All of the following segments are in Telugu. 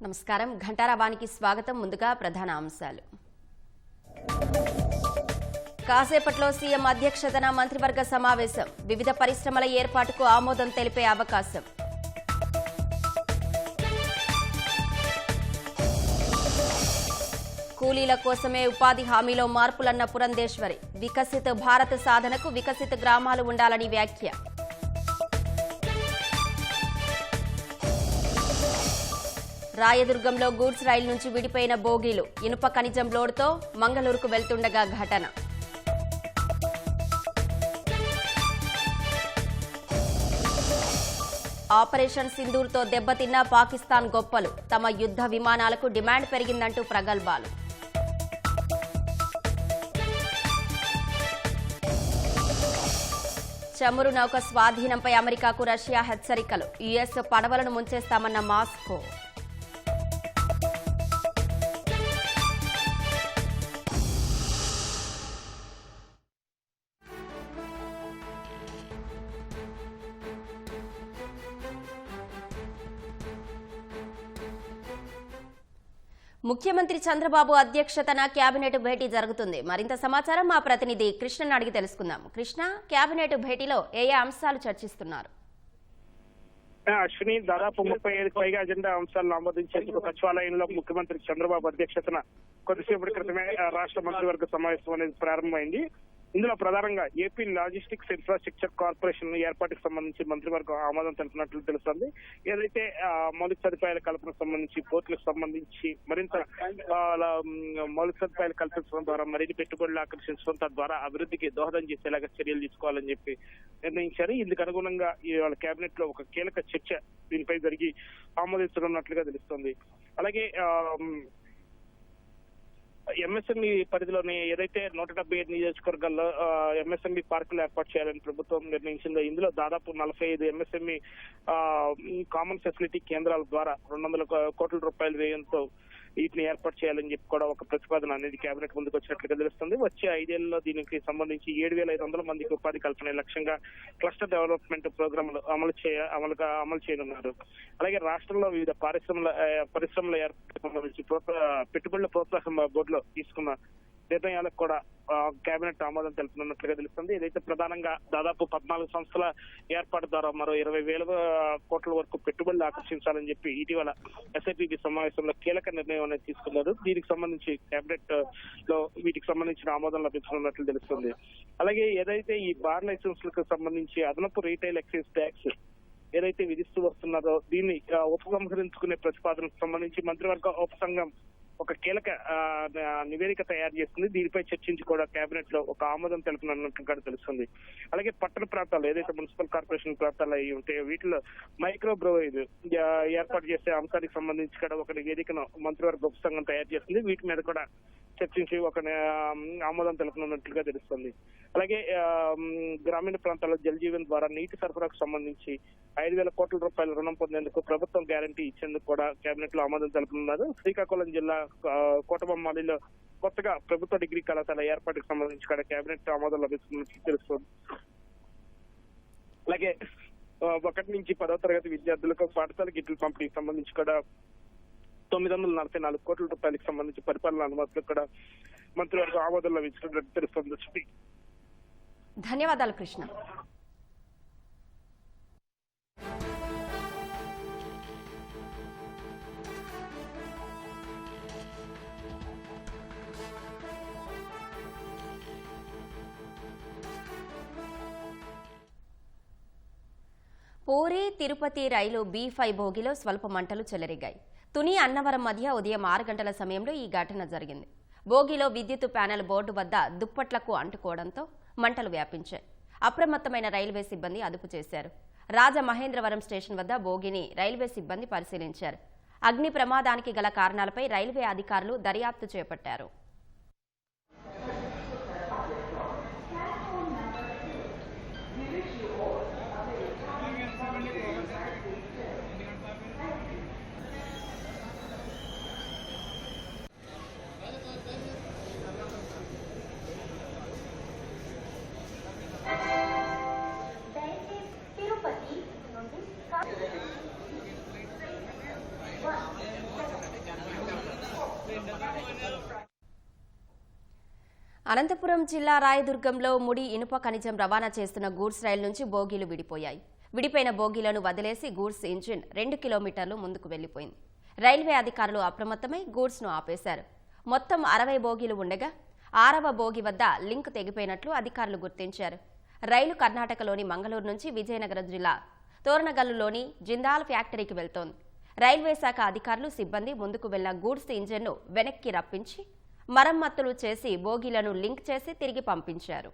నమస్కారం ఘంటారావానికి స్వాగతం. ముందుగా ప్రధాన అంశాలు. కాసేపట్లో సీఎం అధ్యక్షతన మంత్రివర్గ సమావేశం. వివిధ పరిశ్రమల ఏర్పాటుకు ఆమోదం తెలిపే అవకాశం. కూలీల కోసమే ఉపాధి హామీలో మార్పులన్న పురంధేశ్వరి. వికసిత భారత్ సాధనకు వికసిత గ్రామాలు ఉండాలని వ్యాఖ్య. రాయదుర్గంలో గూడ్స్ రైలు నుంచి విడిపోయిన బోగీలు. ఇనుప ఖనిజం లోడ్తో మంగళూరుకు వెళ్తుండగా ఘటన. ఆపరేషన్ సింధూర్తో దెబ్బతిన్న పాకిస్తాన్ గొప్పలు. తమ యుద్ధ విమానాలకు డిమాండ్ పెరిగిందంటూ ప్రగల్భాలు. చమురు నౌక స్వాధీనంపై అమెరికాకు రష్యా హెచ్చరికలు. యుఎస్ పడవలను ముంచేస్తామన్న మాస్కో. ముఖ్యమంత్రి చంద్రబాబు అధ్యక్షతన కేబినెట్ భేటీ జరుగుతుంది. మరింత సమాచారం మా ప్రతినిధి కృష్ణను అడిగి తెలుసుకుందాం. కృష్ణ, కేబినెట్ భేటీలో ఏ అంశాలు చర్చిస్తున్నారు? అశ్విని, దాదాపు 35 పైగా అజెండా అంశాలను ఆమోదించేందుకు సచివాలయంలో ముఖ్యమంత్రి చంద్రబాబు అధ్యక్షతన కొద్దిసేపటి క్రితమే రాష్ట్ర మంత్రివర్గ సమావేశం అనేది ప్రారంభమైంది. ఇందులో ప్రధానంగా ఏపీ లాజిస్టిక్స్ ఇన్ఫ్రాస్ట్రక్చర్ కార్పొరేషన్ ఏర్పాటుకు సంబంధించి మంత్రివర్గం ఆమోదం తెలిపినట్లు తెలుస్తుంది. ఏదైతే మౌలిక సదుపాయాల కల్పనకు సంబంధించి, పోర్టులకు సంబంధించి మరింత మౌలిక సదుపాయాలు కల్పించడం ద్వారా మరిన్ని పెట్టుబడులు ఆకర్షించడం, తద్వారా అభివృద్ధికి దోహదం చేసేలాగా చర్యలు తీసుకోవాలని చెప్పి నిర్ణయించారు. ఇందుకు అనుగుణంగా ఇవాళ కేబినెట్ లో ఒక కీలక చర్చ దీనిపై జరిగి ఆమోదించనున్నట్లుగా తెలుస్తోంది. అలాగే ఎంఎస్ఎంఈ పరిధిలోని ఏదైతే 175 నియోజకవర్గాల్లో ఎంఎస్ఎంఈ పార్కులు ఏర్పాటు చేయాలని ప్రభుత్వం నిర్ణయించిందో ఇందులో దాదాపు 45 ఎంఎస్ఎంఈ కామన్ ఫెసిలిటీ కేంద్రాల ద్వారా 200 కోట్ల రూపాయల వ్యయంతో వీటిని ఏర్పాటు చేయాలని చెప్పి కూడా ఒక ప్రతిపాదన అనేది కేబినెట్ ముందుకు వచ్చినట్లుగా తెలుస్తుంది. వచ్చే 5 ఏళ్లలో దీనికి సంబంధించి 7,500 మందికి ఉపాధి కల్పనే లక్ష్యంగా క్లస్టర్ డెవలప్మెంట్ ప్రోగ్రాంలు అమలు చేయనున్నారు. అలాగే రాష్ట్రంలో వివిధ పరిశ్రమల ఏర్పాటుకు సంబంధించి పెట్టుబడుల ప్రోత్సాహం బోర్డులో తీసుకున్న నిర్ణయాలకు కూడా కేబినెట్ ఆమోదం తెలుపుతున్నట్లుగా తెలుస్తుంది. ఏదైతే ప్రధానంగా దాదాపు 14 సంస్థల ఏర్పాటు ద్వారా మరో 20,000 కోట్ల వరకు పెట్టుబడులు ఆకర్షించాలని చెప్పి ఇటీవల ఎస్ఐపిబి సమావేశంలో కీలక నిర్ణయం అనేది తీసుకున్నారు. దీనికి సంబంధించి కేబినెట్ లో వీటికి సంబంధించిన ఆమోదం లభించనున్నట్లు తెలుస్తుంది. అలాగే ఏదైతే ఈ బార్ లైసెన్స్లకు సంబంధించి అదనపు రీటైల్ ఎక్సైజ్ ట్యాక్స్ ఏదైతే విధిస్తూ వస్తున్నారో దీన్ని ఉపసంహరించుకునే ప్రతిపాదనకు సంబంధించి మంత్రివర్గ ఉపసంఘం ఒక కీలక నివేదిక తయారు చేస్తుంది. దీనిపై చర్చించి కూడా కేబినెట్ లో ఒక ఆమోదం తెలుపనున్నట్టుగా తెలుస్తుంది. అలాగే పట్టణ ప్రాంతాలు ఏదైతే మున్సిపల్ కార్పొరేషన్ ప్రాంతాలు అయి ఉంటే వీటిలో మైక్రో బ్రోవేజ్ ఏర్పాటు చేసే అంశానికి సంబంధించి కూడా ఒక నివేదికను మంత్రివర్గ ఉపసంఘం తయారు చేస్తుంది. వీటి మీద కూడా చర్చించి ఒక ఆమోదం తెలుపనున్నట్లుగా తెలుస్తుంది. అలాగే గ్రామీణ ప్రాంతాల్లో జల్ జీవన్ ద్వారా నీటి సరఫరాకు సంబంధించి 5,000 కోట్ల రూపాయల రుణం పొందేందుకు ప్రభుత్వం గ్యారంటీ ఇచ్చేందుకు కూడా కేబినెట్ లో ఆమోదం తెలుపనున్నారు. శ్రీకాకుళం జిల్లా కోటబొమ్మాలిలో కొత్తగా ప్రభుత్వ డిగ్రీ కళాశాల ఏర్పాటుకు సంబంధించి కూడా కేబినెట్ ఆమోదం లభిస్తున్నట్లు తెలుస్తుంది. అలాగే 1 నుంచి 10వ తరగతి విద్యార్థులకు పాఠశాల కిట్లు పంపిణీకి సంబంధించి కూడా 944 కోట్ల రూపాయలకు సంబంధించి పరిపాలన అనుమతులకు కూడా మంత్రివర్గం ఆమోదం లభించినట్టు తెలుస్తుంది. ధన్యవాదాలు కృష్ణ. పూరి తిరుపతి రైలు B5 బోగిలో స్వల్ప మంటలు చెలరేగాయి. తుని అన్నవరం మధ్య ఉదయం 6 గంటల సమయంలో ఈ ఘటన జరిగింది. బోగిలో విద్యుత్ ప్యానెల్ బోర్డు వద్ద దుప్పట్లకు అంటుకోవడంతో మంటలు వ్యాపించాయి. అప్రమత్తమైన రైల్వే సిబ్బంది అదుపు చేశారు. రాజమహేంద్రవరం స్టేషన్ వద్ద బోగిని రైల్వే సిబ్బంది పరిశీలించారు. అగ్ని ప్రమాదానికి గల కారణాలపై రైల్వే అధికారులు దర్యాప్తు చేపట్టారు. తిరుపతి నుండి అనంతపురం జిల్లా రాయదుర్గంలో ముడి ఇనుప ఖనిజం రవాణా చేస్తున్న గూడ్స్ రైలు నుంచి బోగీలు విడిపోయాయి. విడిపోయిన బోగీలను వదిలేసి గూడ్స్ ఇంజిన్ 2 కిలోమీటర్లు ముందుకు వెళ్లిపోయింది. రైల్వే అధికారులు అప్రమత్తమై గూడ్స్ ను ఆపేశారు. మొత్తం 60 బోగీలు ఉండగా 6వ బోగి వద్ద లింక్ తెగిపోయినట్లు అధికారులు గుర్తించారు. రైలు కర్ణాటకలోని మంగళూరు నుంచి విజయనగరం జిల్లా తోరణగల్లులోని జిందాల్ ఫ్యాక్టరీకి వెళ్తోంది. రైల్వే శాఖ అధికారులు సిబ్బంది ముందుకు వెళ్లిన గూడ్స్ ఇంజిన్ను వెనక్కి రప్పించి మరమ్మతులు చేసి బోగీలను లింక్ చేసి తిరిగి పంపించారు.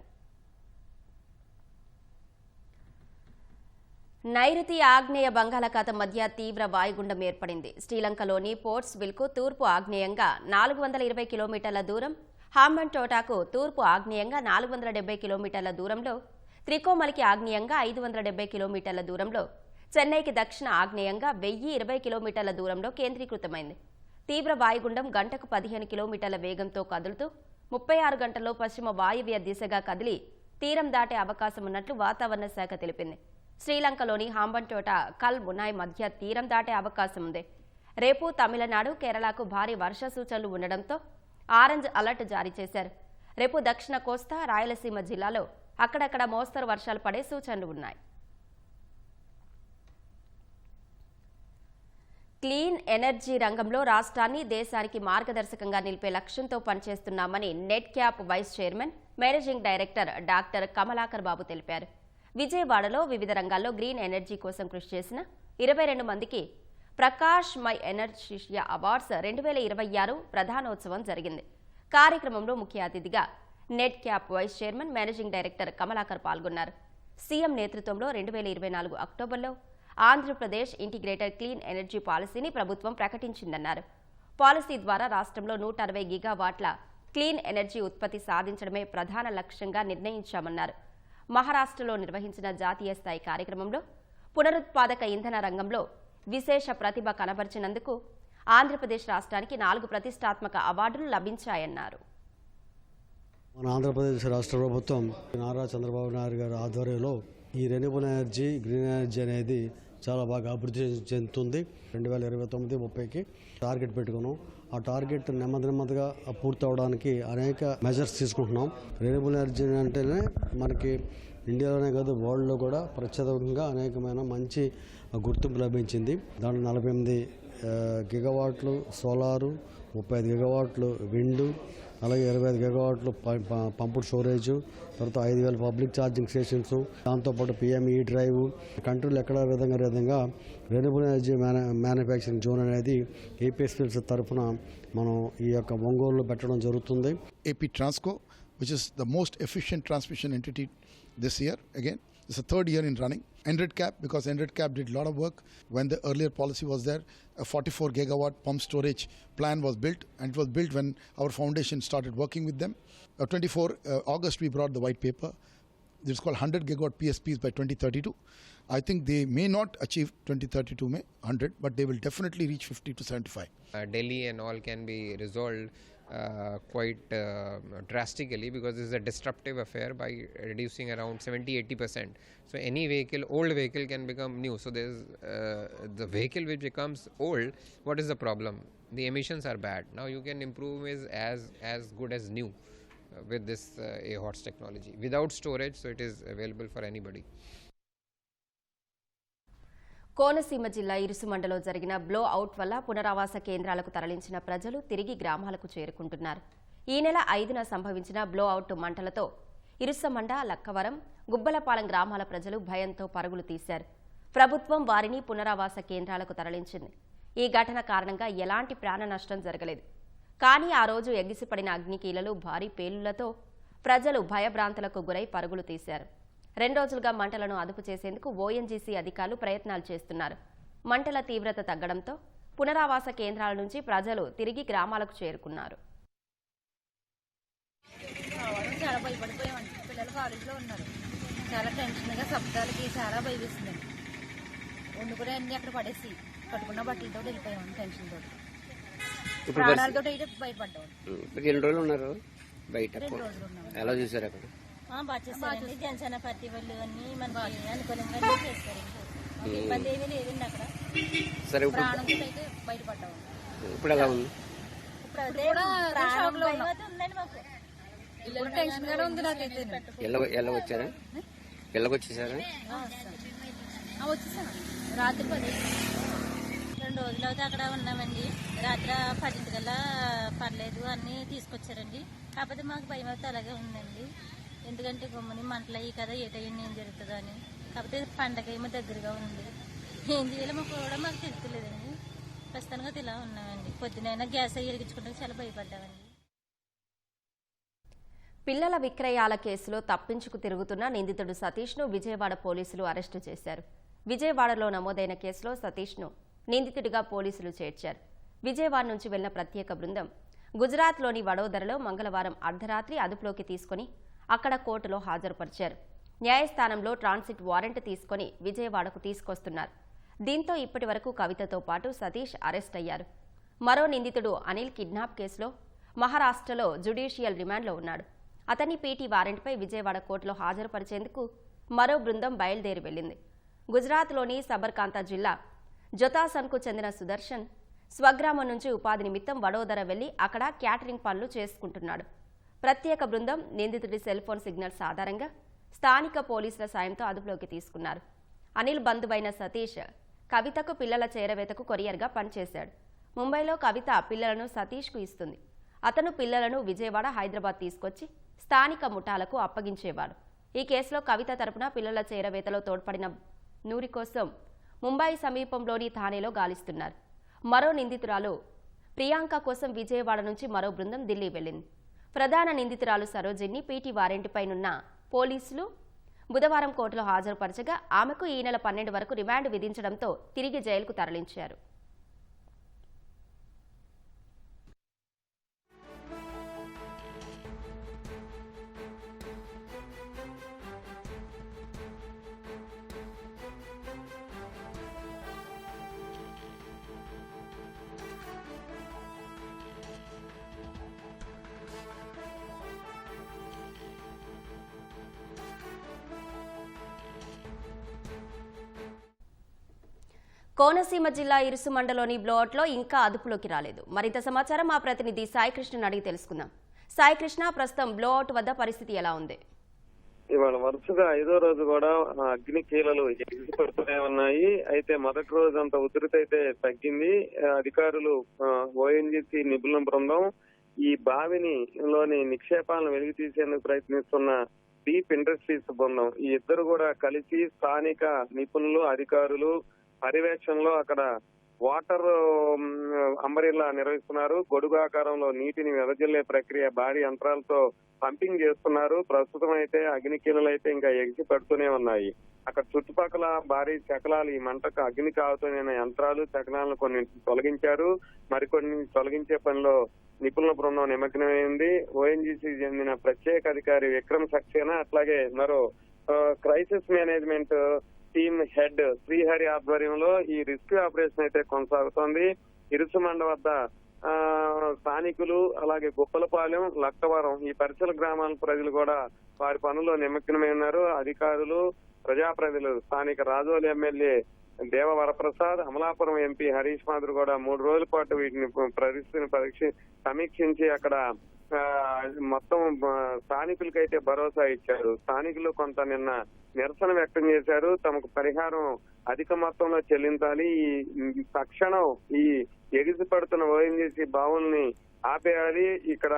నైరుతి ఆగ్నేయ బంగాళాఖాతం మధ్య తీవ్ర వాయుగుండం ఏర్పడింది. శ్రీలంకలోని పోర్ట్స్విల్కు తూర్పు ఆగ్నేయంగా 420 కిలోమీటర్ల దూరం, హాంబన్టోటాకు తూర్పు ఆగ్నేయంగా 470 కిలోమీటర్ల దూరంలో, త్రికోమలికి ఆగ్నేయంగా 570 కిలోమీటర్ల దూరంలో, చెన్నైకి దక్షిణ ఆగ్నేయంగా 1020 కిలోమీటర్ల దూరంలో కేంద్రీకృతమైంది. తీవ్ర వాయుగుండం గంటకు 15 కిలోమీటర్ల వేగంతో కదులుతూ 36 గంటల్లో పశ్చిమ వాయువ్య దిశగా కదిలి తీరం దాటే అవకాశం ఉన్నట్లు వాతావరణ శాఖ తెలిపింది. శ్రీలంకలోని హాంబన్టోట కల్ మునాయ్ మధ్య తీరం దాటే అవకాశం ఉంది. రేపు తమిళనాడు, కేరళకు భారీ వర్ష సూచనలు ఉండడంతో ఆరెంజ్ అలర్ట్ జారీ చేశారు. రేపు దక్షిణ కోస్తా, రాయలసీమ జిల్లాలో అక్కడక్కడ మోస్తరు వర్షాలు పడే సూచనలు ఉన్నాయి. క్లీన్ ఎనర్జీ రంగంలో రాష్ట్రాన్ని దేశానికి మార్గదర్శకంగా నిలిపే లక్ష్యంతో పనిచేస్తున్నామని net cap vice chairman, managing director doctor Kamalakar Babu తెలిపారు. విజయవాడలో వివిధ రంగాల్లో గ్రీన్ ఎనర్జీ కోసం కృషి చేసిన 22 మందికి ప్రకాష్ మై ఎనర్జీషియా అవార్డ్స్ 2026 ప్రధానోత్సవం జరిగింది. కార్యక్రమంలో ముఖ్య అతిథిగా net cap vice chairman, managing director Kamalakar పాల్గొన్నారు. సీఎం నేతృత్వంలో 2024 అక్టోబర్లో ఆంధ్రప్రదేశ్ ఇంటిగ్రేటెడ్ క్లీన్ ఎనర్జీ పాలసీని ప్రభుత్వం ప్రకటించిందన్నారు. పాలసీ ద్వారా రాష్ట్రంలో 160 గిగావాట్ల క్లీన్ ఎనర్జీ ఉత్పత్తి సాధించడమే ప్రధాన లక్ష్యంగా నిర్ణయించామన్నారు. మహారాష్ట్రలో నిర్వహించిన జాతీయ స్థాయి కార్యక్రమంలో పునరుత్పాదక ఇంధన రంగంలో విశేష ప్రతిభ కనబరిచినందుకు ఆంధ్రప్రదేశ్ రాష్ట్రానికి 4 ప్రతిష్టాత్మక అవార్డులు లభించాయన్నారు. మన ఆంధ్రప్రదేశ్ రాష్ట్ర ప్రభుత్వం నారా చంద్రబాబు నాయుడు గారి ఆధ్వర్యంలో ఈ రెన్యూబుల్ ఎనర్జీ, గ్రీన్ ఎనర్జీ అనేది చాలా బాగా అభివృద్ధి చెందుతుంది. 2029-30కి టార్గెట్ పెట్టుకున్నాం. ఆ టార్గెట్ నెమ్మదిగా పూర్తి అవడానికి అనేక మెజర్స్ తీసుకుంటున్నాం. రెన్యూబుల్ ఎనర్జీ అంటేనే మనకి ఇండియాలోనే కాదు వరల్డ్లో కూడా ప్రత్యేకంగా అనేకమైన మంచి గుర్తింపు లభించింది. దాంట్లో 48 గిగావాట్లు సోలారు, 35 గిగావాట్లు విండు, అలాగే 25 గిగావాట్లు పంపుడ్ స్టోరేజ్, తర్వాత 5,000 పబ్లిక్ ఛార్జింగ్ స్టేషన్స్, దాంతోపాటు పిఎంఈ డ్రైవ్. కంట్రీలో ఎక్కడ విధంగా రెన్యూబుల్ ఎనర్జీ మ్యానుఫ్యాక్చరింగ్ జోన్ అనేది ఏపీఎస్పీఎల్స్ తరఫున మనం ఈ యొక్క ఒంగోలులో పెట్టడం జరుగుతుంది. AP Transco, which is the most efficient transmission entity this year. Again, it's the 3rd year in running. NREDCAP, because NREDCAP did a lot of work when the earlier policy was there. A 44 gigawatt pump storage plan was built, and it was built when our foundation started working with them. 24 August we brought the white paper. This is called 100 gigawatt PSPs by 2032. I think they may not achieve 2032 May 100, but they will definitely reach 50 to 75. Delhi and all can be resolved quite drastically, because this is a disruptive affair by reducing around 70-80%. So any vehicle, old vehicle can become new. So there's the vehicle which becomes old, what is the problem? The emissions are bad. Now you can improve is as good as new with this AHOTS technology. Without storage, so it is available for anybody. Konaseema జిల్లా ఇరుసుమండలో జరిగిన బ్లో అవుట్ వల్ల పునరావాస కేంద్రాలకు తరలించిన ప్రజలు తిరిగి గ్రామాలకు చేరుకుంటున్నారు. ఈ నెల 5న సంభవించిన బ్లో అవుట్ మంటలతో ఇరుసమండ, లక్కవరం, గుబ్బలపాలెం గ్రామాల ప్రజలు భయంతో పరుగులు తీశారు. ప్రభుత్వం వారిని పునరావాస కేంద్రాలకు తరలించింది. ఈ ఘటన కారణంగా ఎలాంటి ప్రాణ నష్టం జరగలేదు. కానీ ఆ రోజు ఎగిసిపడిన అగ్నికీలలు, భారీ పేలుళ్లతో ప్రజలు భయభ్రాంతులకు గురై పరుగులు తీశారు. 2 రోజులుగా మంటలను అదుపు చేసేందుకు ఓఎన్జీసీ అధికారులు ప్రయత్నాలు చేస్తున్నారు. మంటల తీవ్రత తగ్గడంతో పునరావాస కేంద్రాల నుంచి ప్రజలు తిరిగి గ్రామాలకు చేరుకున్నారు. చాలా భయపడిపోయామండి. పిల్లలు కాలేజీలో ఉన్నారు. చాలా టెన్షన్గా, శబ్దాలకి చాలా భయవేసిందండి. వండుకునే అన్ని అక్కడ పడేసి కట్టుకున్న బట్టలతో వెళ్ళిపోయామండి. టెన్షన్ తోటి, ప్రాణాలతో అయితే భయపడ్డాం. 2 రోజులు ఉన్నారు బయట. 2 రోజులు ఉన్నాం. ఎలా చూసారు అక్కడ? బాగా చేస్తారండి. జనసేన పార్టీ వాళ్ళు అన్ని మనకి అనుకూలంగా చేస్తారు. ఇబ్బంది ఏమీ లేదండి అక్కడ. సరే, ప్రాణంతో అయితే బయటపడ్డాము. ఇప్పుడు ఎలా ఉంది? టెన్షన్ గానే ఉంది నాకైతే. ఇళ్ళకి వచ్చారా? ఇళ్ళకి వచ్చేసారా? వచ్చేసాను రాత్రి 10. 2 రోజులు అయితే అక్కడ ఉన్నామండి. రాత్రి 10 పర్లేదు అన్ని తీసుకొచ్చారండి. కాకపోతే మాకు భయం అయితే అలాగే ఉందండి. ఎందుకంటే గమ్ముని మంటలు అయ్యి కదా ఏ టైం ఏం జరుగుతుందో అని. కాకపోతే పండగ ఏమో దగ్గరగా ఉంది. ఏం చేయాలో మాకు తెలుస్తలేదండి. ప్రస్తుతానికి ఇలా ఉన్నామండి. పొద్దునైనా గ్యాస్ అయ్యి వెలిగించుకుంటే చాలా భయపడ్డామండి. పిల్లల విక్రయాల కేసులో తప్పించుకు తిరుగుతున్న నిందితుడు సతీష్ను విజయవాడ పోలీసులు అరెస్టు చేశారు. విజయవాడలో నమోదైన కేసులో సతీష్ను నిందితుడిగా పోలీసులు చేర్చారు. విజయవాడ నుంచి వెళ్లిన ప్రత్యేక బృందం గుజరాత్లోని వడోదరలో మంగళవారం అర్ధరాత్రి అదుపులోకి తీసుకుని అక్కడ కోర్టులో హాజరుపరిచారు. న్యాయస్థానంలో ట్రాన్సిట్ వారెంట్ తీసుకుని విజయవాడకు తీసుకొస్తున్నారు. దీంతో ఇప్పటి వరకు కవితతో పాటు సతీష్ అరెస్ట్ అయ్యారు. మరో నిందితుడు అనిల్ కిడ్నాప్ కేసులో మహారాష్ట్రలో జ్యుడిషియల్ రిమాండ్లో ఉన్నాడు. అతని పీటీ వారెంట్పై విజయవాడ కోర్టులో హాజరుపరిచేందుకు మరో బృందం బయలుదేరి వెళ్లింది. గుజరాత్లోని సబర్కాంత జిల్లా జొతాసన్కు చెందిన సుదర్శన్ స్వగ్రామం నుంచి ఉపాధి నిమిత్తం వడోదర వెళ్లి అక్కడ క్యాటరింగ్ పనులు చేసుకుంటున్నాడు. ప్రత్యేక బృందం నిందితుడి సెల్ ఫోన్ సిగ్నల్స్ ఆధారంగా స్థానిక పోలీసుల సాయంతో అదుపులోకి తీసుకున్నారు. అనిల్ బంధువైన సతీష్ కవితకు పిల్లల చేరవేతకు కొరియర్గా పనిచేశాడు. ముంబైలో కవిత పిల్లలను సతీష్కు ఇస్తుంది. అతను పిల్లలను విజయవాడ, హైదరాబాద్ తీసుకొచ్చి స్థానిక ముఠాలకు అప్పగించేవాడు. ఈ కేసులో కవిత తరపున పిల్లల చేరవేతలో తోడ్పడిన నూరి కోసం ముంబై సమీపంలోని థానేలో గాలిస్తున్నారు. మరో నిందితురాలు ప్రియాంక కోసం విజయవాడ నుంచి మరో బృందం ఢిల్లీ వెళ్లింది. ప్రధాన నిందితురాలు సరోజిని పీటీ వారెంట్పైనున్న పోలీసులు బుధవారం కోర్టులో హాజరుపరచగా ఆమెకు ఈ నెల 12 వరకు రిమాండ్ విధించడంతో తిరిగి జైలుకు తరలించారు. కోనసీమ జిల్లా ఇరుసుమండలోని బ్లోఅవుట్లో ఇంకా అదుపులోకి రాలేదు. మరింత సమాచారం మా ప్రతినిధి సాయికృష్ణను అడిగి తెలుసుకుందాం. సాయికృష్ణ, ప్రస్తుతం బ్లోఅవుట్ వద్ద పరిస్థితి ఎలా ఉంది? ఇవాళ వరుసగా 5వ రోజు కూడా అగ్ని కీలలు ఎగిసిపడుతూనే ఉన్నాయి. అయితే మొదటి రోజు అంత ఉధృతి అయితే తగ్గింది. అధికారులు ఓఎన్జీసీ నిపుణుల బృందం ఈ లోని నిక్షేపాలను వెలికి తీసేందుకు ప్రయత్నిస్తున్న డీప్ ఇండస్ట్రీస్ బృందం ఈ ఇద్దరు కూడా కలిసి స్థానిక నిపుణులు, అధికారులు పర్యవేక్షణలో అక్కడ వాటర్ అంబరిల్లా నిర్వహిస్తున్నారు. గొడుగాకారంలో నీటిని వెదజల్లే ప్రక్రియ భారీ యంత్రాలతో పంపింగ్ చేస్తున్నారు. ప్రస్తుతం అయితే అగ్నికీలలు అయితే ఇంకా ఎగిసి పడుతూనే ఉన్నాయి. అక్కడ చుట్టుపక్కల భారీ శకలాలు ఈ మంటకు అగ్ని కావుతున్న యంత్రాలు, శకలాలను కొన్ని తొలగించారు. మరికొన్ని తొలగించే పనిలో నిపుణుల బృందం నిమగ్నమైంది. ఓఎన్జీసీ చెందిన ప్రత్యేక అధికారి విక్రమ్ సక్సేనా, అట్లాగే మరో crisis management team head Srihari ఆధ్వర్యంలో ఈ రెస్క్యూ ఆపరేషన్ అయితే కొనసాగుతోంది. ఇరుసుమండ వద్ద స్థానికులు, అలాగే గుప్పలపాలెం, లక్కవరం ఈ పరిసర గ్రామాల ప్రజలు కూడా వారి పనుల్లో నిమగ్నమై ఉన్నారు. అధికారులు, ప్రజాప్రతినిధులు, స్థానిక రాజోలి ఎమ్మెల్యే దేవ వరప్రసాద్, అమలాపురం ఎంపీ హరీష్ మాధుర్ కూడా 3 రోజుల పాటు వీటిని పరిస్థితిని సమీక్షించి అక్కడ మొత్తం స్థానికులకైతే భరోసా ఇచ్చారు. స్థానికులు కొంత నిన్న నిరసన వ్యక్తం చేశారు. తమకు పరిహారం అధిక మొత్తంలో చెల్లించాలి, ఈ తక్షణం ఈ ఎగిసిపడుతున్న ఓఎన్జీసీ బావుల్ని ఆపేయాలి, ఇక్కడ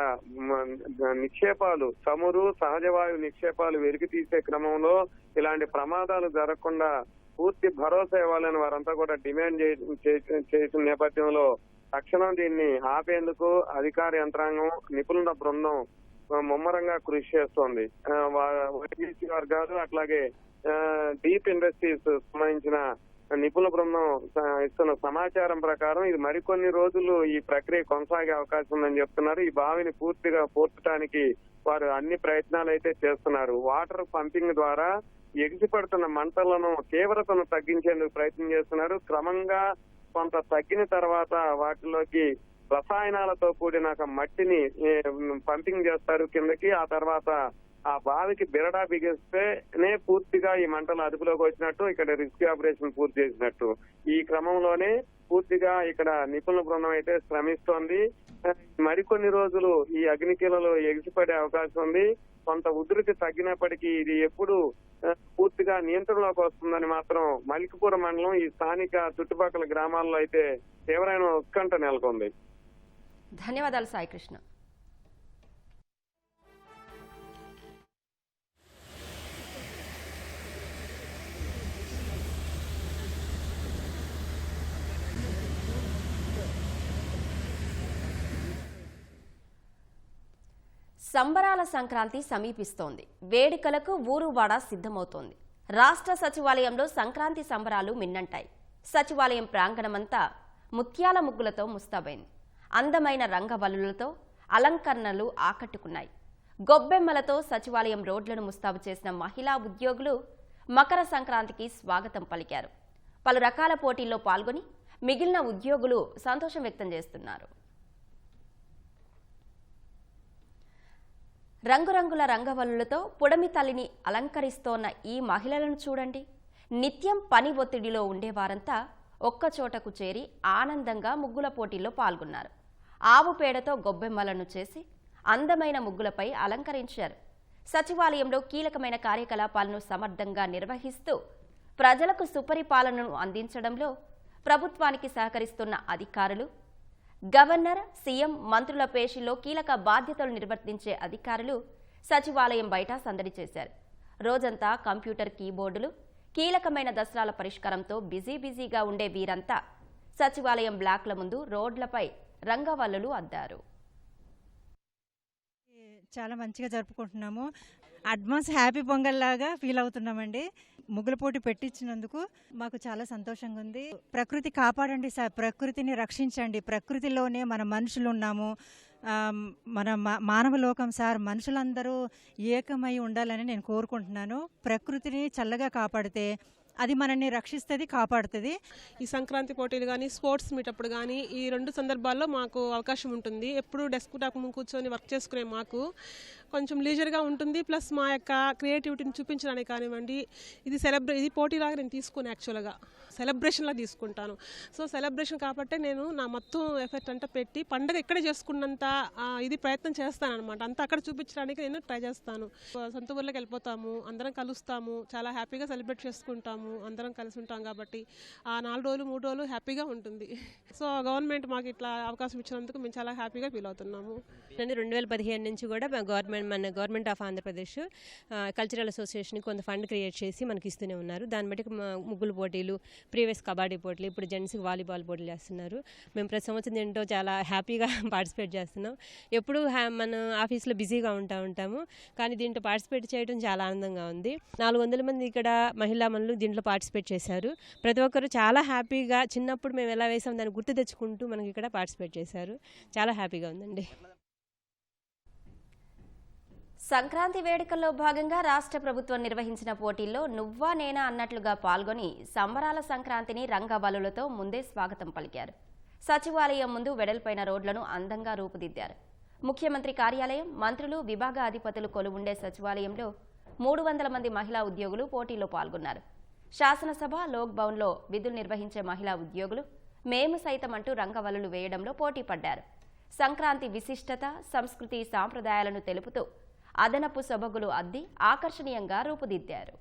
నిక్షేపాలు, చమురు, సహజవాయు నిక్షేపాలు వెలికి తీసే క్రమంలో ఇలాంటి ప్రమాదాలు జరగకుండా పూర్తి భరోసా ఇవ్వాలని వారంతా కూడా డిమాండ్ చేసిన నేపథ్యంలో తక్షణం దీన్ని ఆపేందుకు అధికార యంత్రాంగం, నిపుణుల బృందం ముమ్మరంగా కృషి చేస్తోంది. ఓఎన్జీసీ వర్గాలు అట్లాగే డీప్ ఇండస్ట్రీస్ సంబంధించిన నిపుణుల బృందం ఇస్తున్న సమాచారం ప్రకారం ఇది మరికొన్ని రోజులు ఈ ప్రక్రియ కొనసాగే అవకాశం ఉందని చెప్తున్నారు. ఈ బావిని పూర్తిగా పూడ్చడానికి వారు అన్ని ప్రయత్నాలు అయితే చేస్తున్నారు. వాటర్ పంపింగ్ ద్వారా ఎగిసిపడుతున్న మంటలను తీవ్రతను తగ్గించేందుకు ప్రయత్నం చేస్తున్నారు. క్రమంగా కొంత తగ్గిన తర్వాత వాటిలోకి రసాయనాలతో కూడిన మట్టిని పంపింగ్ చేస్తారు కిందకి. ఆ తర్వాత ఆ బావికి బిరడా బిగిస్తేనే పూర్తిగా ఈ మంటలు అదుపులోకి వచ్చినట్టు, ఇక్కడ రెస్క్యూ ఆపరేషన్ పూర్తి చేసినట్టు. ఈ క్రమంలోనే పూర్తిగా ఇక్కడ నిపుణుల బృందం అయితే శ్రమిస్తోంది. మరికొన్ని రోజులు ఈ అగ్నికీలలో ఎగిసిపడే అవకాశం ఉంది. కొంత ఉధృతి తగ్గినప్పటికీ ఇది ఎప్పుడు పూర్తిగా నియంత్రణలోకి వస్తుందని మాత్రం మలికిపురం మండలం ఈ స్థానిక చుట్టుపక్కల గ్రామాల్లో అయితే తీవ్రమైన ఉత్కంఠ నెలకొంది. ధన్యవాదాలు సాయికృష్ణ. సంబరాల సంక్రాంతి సమీపిస్తోంది. వేడుకలకు ఊరువాడ సిద్ధమవుతోంది. రాష్ట్ర సచివాలయంలో సంక్రాంతి సంబరాలు మిన్నంటాయి. సచివాలయం ప్రాంగణమంతా ముత్యాల ముగ్గులతో ముస్తాబైంది. అందమైన రంగవల్లులతో అలంకరణలు ఆకట్టుకున్నాయి. గొబ్బెమ్మలతో సచివాలయం రోడ్లను ముస్తాబు చేసిన మహిళా ఉద్యోగులు మకర సంక్రాంతికి స్వాగతం పలికారు. పలు రకాల పోటీల్లో పాల్గొని మిగిలిన ఉద్యోగులు సంతోషం వ్యక్తం చేస్తున్నారు. రంగురంగుల రంగవల్లులతో పుడమి తల్లిని అలంకరిస్తోన్న ఈ మహిళలను చూడండి. నిత్యం పని ఒత్తిడిలో ఉండేవారంతా ఒక్కచోటకు చేరి ఆనందంగా ముగ్గుల పోటీల్లో పాల్గొన్నారు. ఆవు పేడతో గొబ్బెమ్మలను చేసి అందమైన ముగ్గులపై అలంకరించారు. సచివాలయంలో కీలకమైన కార్యకలాపాలను సమర్థంగా నిర్వహిస్తూ ప్రజలకు సుపరిపాలనను అందించడంలో ప్రభుత్వానికి సహకరిస్తున్న అధికారులు, గవర్నర్, సీఎం, మంత్రుల పేషీలో కీలక బాధ్యతలు నిర్వర్తించే అధికారులు సచివాలయం బయట సందడి చేశారు. రోజంతా కంప్యూటర్ కీబోర్డులు, కీలకమైన దసరాల పరిష్కారంతో బిజీగా ఉండే వీరంతా సచివాలయం బ్లాక్ల ముందు రోడ్లపై రంగవల్లులు అద్దారు. చాలా మంచిగా జరుపుకుంటున్నాము. అడ్వాన్స్ హ్యాపీ పొంగల్ లాగా ఫీల్ అవుతున్నామండి. ముగ్గుల పోటీ పెట్టించినందుకు మాకు చాలా సంతోషంగా ఉంది. ప్రకృతి కాపాడండి సార్, ప్రకృతిని రక్షించండి. ప్రకృతిలోనే మన మనుషులు ఉన్నాము. మన మానవ లోకం సార్, మనుషులందరూ ఏకమై ఉండాలని నేను కోరుకుంటున్నాను. ప్రకృతిని చల్లగా కాపాడితే అది మనల్ని రక్షిస్తుంది, కాపాడుతుంది. ఈ సంక్రాంతి పోటీలు కానీ, స్పోర్ట్స్ మీటప్పుడు కానీ, ఈ 2 సందర్భాల్లో మాకు అవకాశం ఉంటుంది. ఎప్పుడు డెస్క్ టాప్ ముందు కూర్చొని వర్క్ చేసుకునే మాకు కొంచెం లీజర్గా ఉంటుంది. ప్లస్ మా యొక్క క్రియేటివిటీని చూపించడానికి కానివ్వండి, ఇది పోటీలాగా నేను తీసుకుని యాక్చువల్గా సెలబ్రేషన్లా తీసుకుంటాను. సో సెలబ్రేషన్ కాబట్టి నేను నా మొత్తం ఎఫర్ట్ అంతా పెట్టి పండగ ఇక్కడే చేసుకున్నంత ఇది ప్రయత్నం చేస్తాను అనమాట. అంతా అక్కడ చూపించడానికి నేను ట్రై చేస్తాను. సొంత ఊర్లోకి వెళ్ళిపోతాము, అందరం కలుస్తాము, చాలా హ్యాపీగా సెలబ్రేట్ చేసుకుంటాము, అందరం కలిసి ఉంటాం కాబట్టి ఆ 4 రోజులు 3 రోజులు హ్యాపీగా ఉంటుంది. సో గవర్నమెంట్ మాకు ఇట్లా అవకాశం ఇచ్చినందుకు మేము చాలా హ్యాపీగా ఫీల్ అవుతున్నాము. 2015 నుంచి కూడా మన government of Andhra Pradesh cultural association కొంత ఫండ్ క్రియేట్ చేసి మనకి ఇస్తూనే ఉన్నారు. దాన్ని బట్టి ముగ్గులు పోటీలు, ప్రీవియస్ కబడ్డీ పోటీలు, ఇప్పుడు జెంట్స్కి వాలీబాల్ పోటీలు చేస్తున్నారు. మేము ప్రతి సంవత్సరం ఏంటో చాలా హ్యాపీగా పార్టిసిపేట్ చేస్తున్నాం. ఎప్పుడు మన ఆఫీస్లో బిజీగా ఉంటాము, కానీ దీంట్లో పార్టిసిపేట్ చేయడం చాలా ఆనందంగా ఉంది. 400 మంది ఇక్కడ మహిళా మనులు దీంట్లో పార్టిసిపేట్ చేశారు. ప్రతి ఒక్కరు చాలా హ్యాపీగా చిన్నప్పుడు మేము ఎలా వేసాం దాన్ని గుర్తు తెచ్చుకుంటూ మనకి ఇక్కడ పార్టిసిపేట్ చేశారు. చాలా హ్యాపీగా ఉందండి. సంక్రాంతి వేడుకల్లో భాగంగా రాష్ట్ర ప్రభుత్వం నిర్వహించిన పోటీల్లో నువ్వా నేనా అన్నట్లుగా పాల్గొని సంబరాల సంక్రాంతిని రంగవల్లులతో ముందే స్వాగతం పలికారు. సచివాలయం ముందు వెడల్పైన రోడ్లను అందంగా రూపుదిద్దారు. ముఖ్యమంత్రి కార్యాలయం, మంత్రులు, విభాగ అధిపతులు కొలువుండే సచివాలయంలో 300 మంది మహిళా ఉద్యోగులు పోటీలో పాల్గొన్నారు. శాసనసభ, లోక్ భవన్లో విధులు నిర్వహించే మహిళా ఉద్యోగులు మేము సైతం అంటూ రంగవల్లులు వేయడంలో పోటీ పడ్డారు. సంక్రాంతి విశిష్టత, సంస్కృతి, సాంప్రదాయాలను తెలుపుతూ అదనపు సొబగులు అద్ది ఆకర్షణీయంగా రూపుదిద్దారు.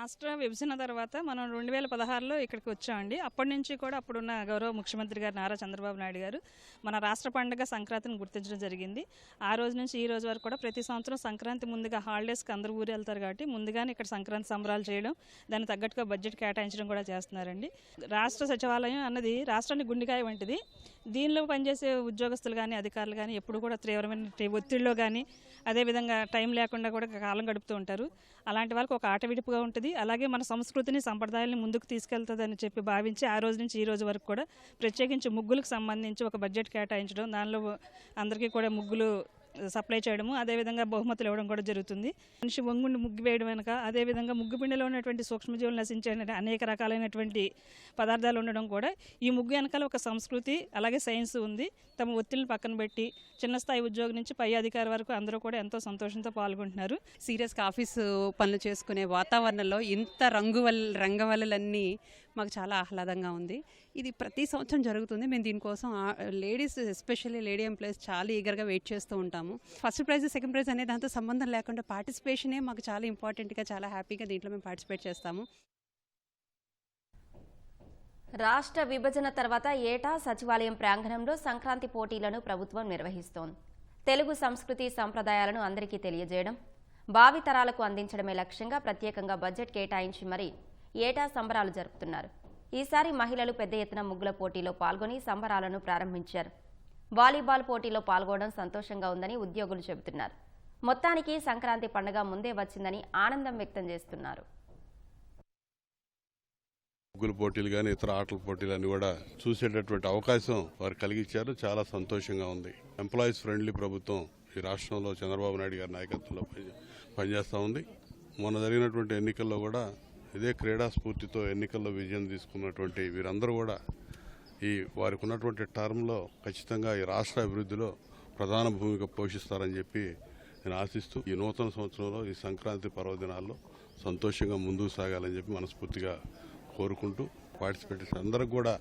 రాష్ట్ర విభజన తర్వాత మనం 2016లో ఇక్కడికి వచ్చామండి. అప్పటి నుంచి కూడా అప్పుడున్న గౌరవ ముఖ్యమంత్రి గారు నారా చంద్రబాబు నాయుడు గారు మన రాష్ట్ర పండుగ సంక్రాంతిని గుర్తించడం జరిగింది. ఆ రోజు నుంచి ఈ రోజు వరకు కూడా ప్రతి సంవత్సరం సంక్రాంతి ముందుగా హాలిడేస్కి అందరూ ఊరు వెళ్తారు కాబట్టి ముందుగానే ఇక్కడ సంక్రాంతి సంబరాలు చేయడం, దానికి తగ్గట్టుగా బడ్జెట్ కేటాయించడం కూడా చేస్తున్నారండి. రాష్ట్ర సచివాలయం అన్నది రాష్ట్రానికి గుండెకాయ వంటిది. దీనిలో పనిచేసే ఉద్యోగస్తులు కానీ అధికారులు కానీ ఎప్పుడు కూడా తీవ్రమైన ఒత్తిడిలో కానీ అదేవిధంగా టైం లేకుండా కూడా కాలం గడుపుతూ ఉంటారు. అలాంటి వాళ్ళకి ఒక ఆట విడుపుగా ఉంటుంది. అలాగే మన సంస్కృతిని సంప్రదాయాలను ముందుకు తీసుకెళ్తుందని చెప్పి భావించి ఆ రోజు నుంచి ఈ రోజు వరకు కూడా ప్రత్యేకించి ముగ్గులకు సంబంధించి ఒక బడ్జెట్ కేటాయించడం, దానిలో అందరికీ కూడా ముగ్గులు సప్లై చేయడము, అదేవిధంగా బహుమతులు ఇవ్వడం కూడా జరుగుతుంది. మనిషి వంగుండి ముగ్గు వేయడం వెనుక అదేవిధంగా ముగ్గు పిండిలో ఉన్నటువంటి సూక్ష్మజీవులు నశించే అనేక రకాలైనటువంటి పదార్థాలు ఉండడం కూడా ఈ ముగ్గు వెనకాల ఒక సంస్కృతి అలాగే సైన్స్ ఉంది. తమ ఒత్తిడిని పక్కన పెట్టి చిన్న స్థాయి ఉద్యోగం నుంచి పై అధికారి వరకు అందరూ కూడా ఎంతో సంతోషంతో పాల్గొంటున్నారు. సీరియస్గా ఆఫీసు పనులు చేసుకునే వాతావరణంలో ఇంత రంగవల్లులన్నీ మాకు చాలా ఆహ్లాదంగా ఉంది. ఇది ప్రతి సంవత్సరం జరుగుతుంది. మేము దీనికోసం లేడీస్ ఎస్పెషల్లీ లేడీ ఎంప్లాయీస్ చాలా ఈగర్గా వెయిట్ చేస్తూ ఉంటాము. ఫస్ట్ ప్రైజ్ సెకండ్ ప్రైజ్ అనే దాంతో సంబంధం లేకుండా పార్టిసిపేషనే మాకు చాలా ఇంపార్టెంట్గా, చాలా హ్యాపీగా దీంట్లో మేము పార్టిసిపేట్ చేస్తాము. రాష్ట్ర విభజన తర్వాత ఏటా సచివాలయం ప్రాంగణంలో సంక్రాంతి పోటీలను ప్రభుత్వం నిర్వహిస్తోంది. తెలుగు సంస్కృతి సంప్రదాయాలను అందరికీ తెలియజేయడం, భావితరాలకు అందించడమే లక్ష్యంగా ప్రత్యేకంగా బడ్జెట్ కేటాయించి మరీ ఏటా సంబరాలు జరుపుతున్నారు. ఈసారి మహిళలు పెద్ద ఎత్తున ముగ్గుల పోటీలో పాల్గొని సంబరాలను ప్రారంభించారు. వాలీబాల్ పోటీలో పాల్గొనడం సంతోషంగా ఉందని ఉద్యోగులు చెబుతున్నారు. మొత్తానికి సంక్రాంతి పండుగ ముందే వచ్చిందని ఆనందం వ్యక్తం చేస్తున్నారు. ముగ్గుల పోటీలు కానీ ఇతర ఆటల పోటీలన్నీ కూడా చూసేటటువంటి అవకాశం వారు కలిగించారు. చాలా సంతోషంగా ఉంది. ఎంప్లాయీస్ ఫ్రెండ్లీ ప్రభుత్వం ఈ రాష్ట్రంలో చంద్రబాబు నాయుడు గారి నాయకత్వంలో పనిచేస్తూ ఉంది. మొన్న జరిగినటువంటి ఎన్నికల్లో కూడా ఇదే క్రీడా స్ఫూర్తితో ఎన్నికల్లో విజయం తీసుకున్నటువంటి వీరందరూ కూడా ఈ వారికి ఉన్నటువంటి టర్మ్లో ఖచ్చితంగా ఈ రాష్ట్ర అభివృద్ధిలో ప్రధాన భూమిక పోషిస్తారని చెప్పి నేను ఆశిస్తూ ఈ నూతన సంవత్సరంలో ఈ సంక్రాంతి పర్వదినాల్లో సంతోషంగా ముందుకు సాగాలని చెప్పి మనస్ఫూర్తిగా కోరుకుంటూ పార్టిసిపేట్ చేసిన అందరికి కూడా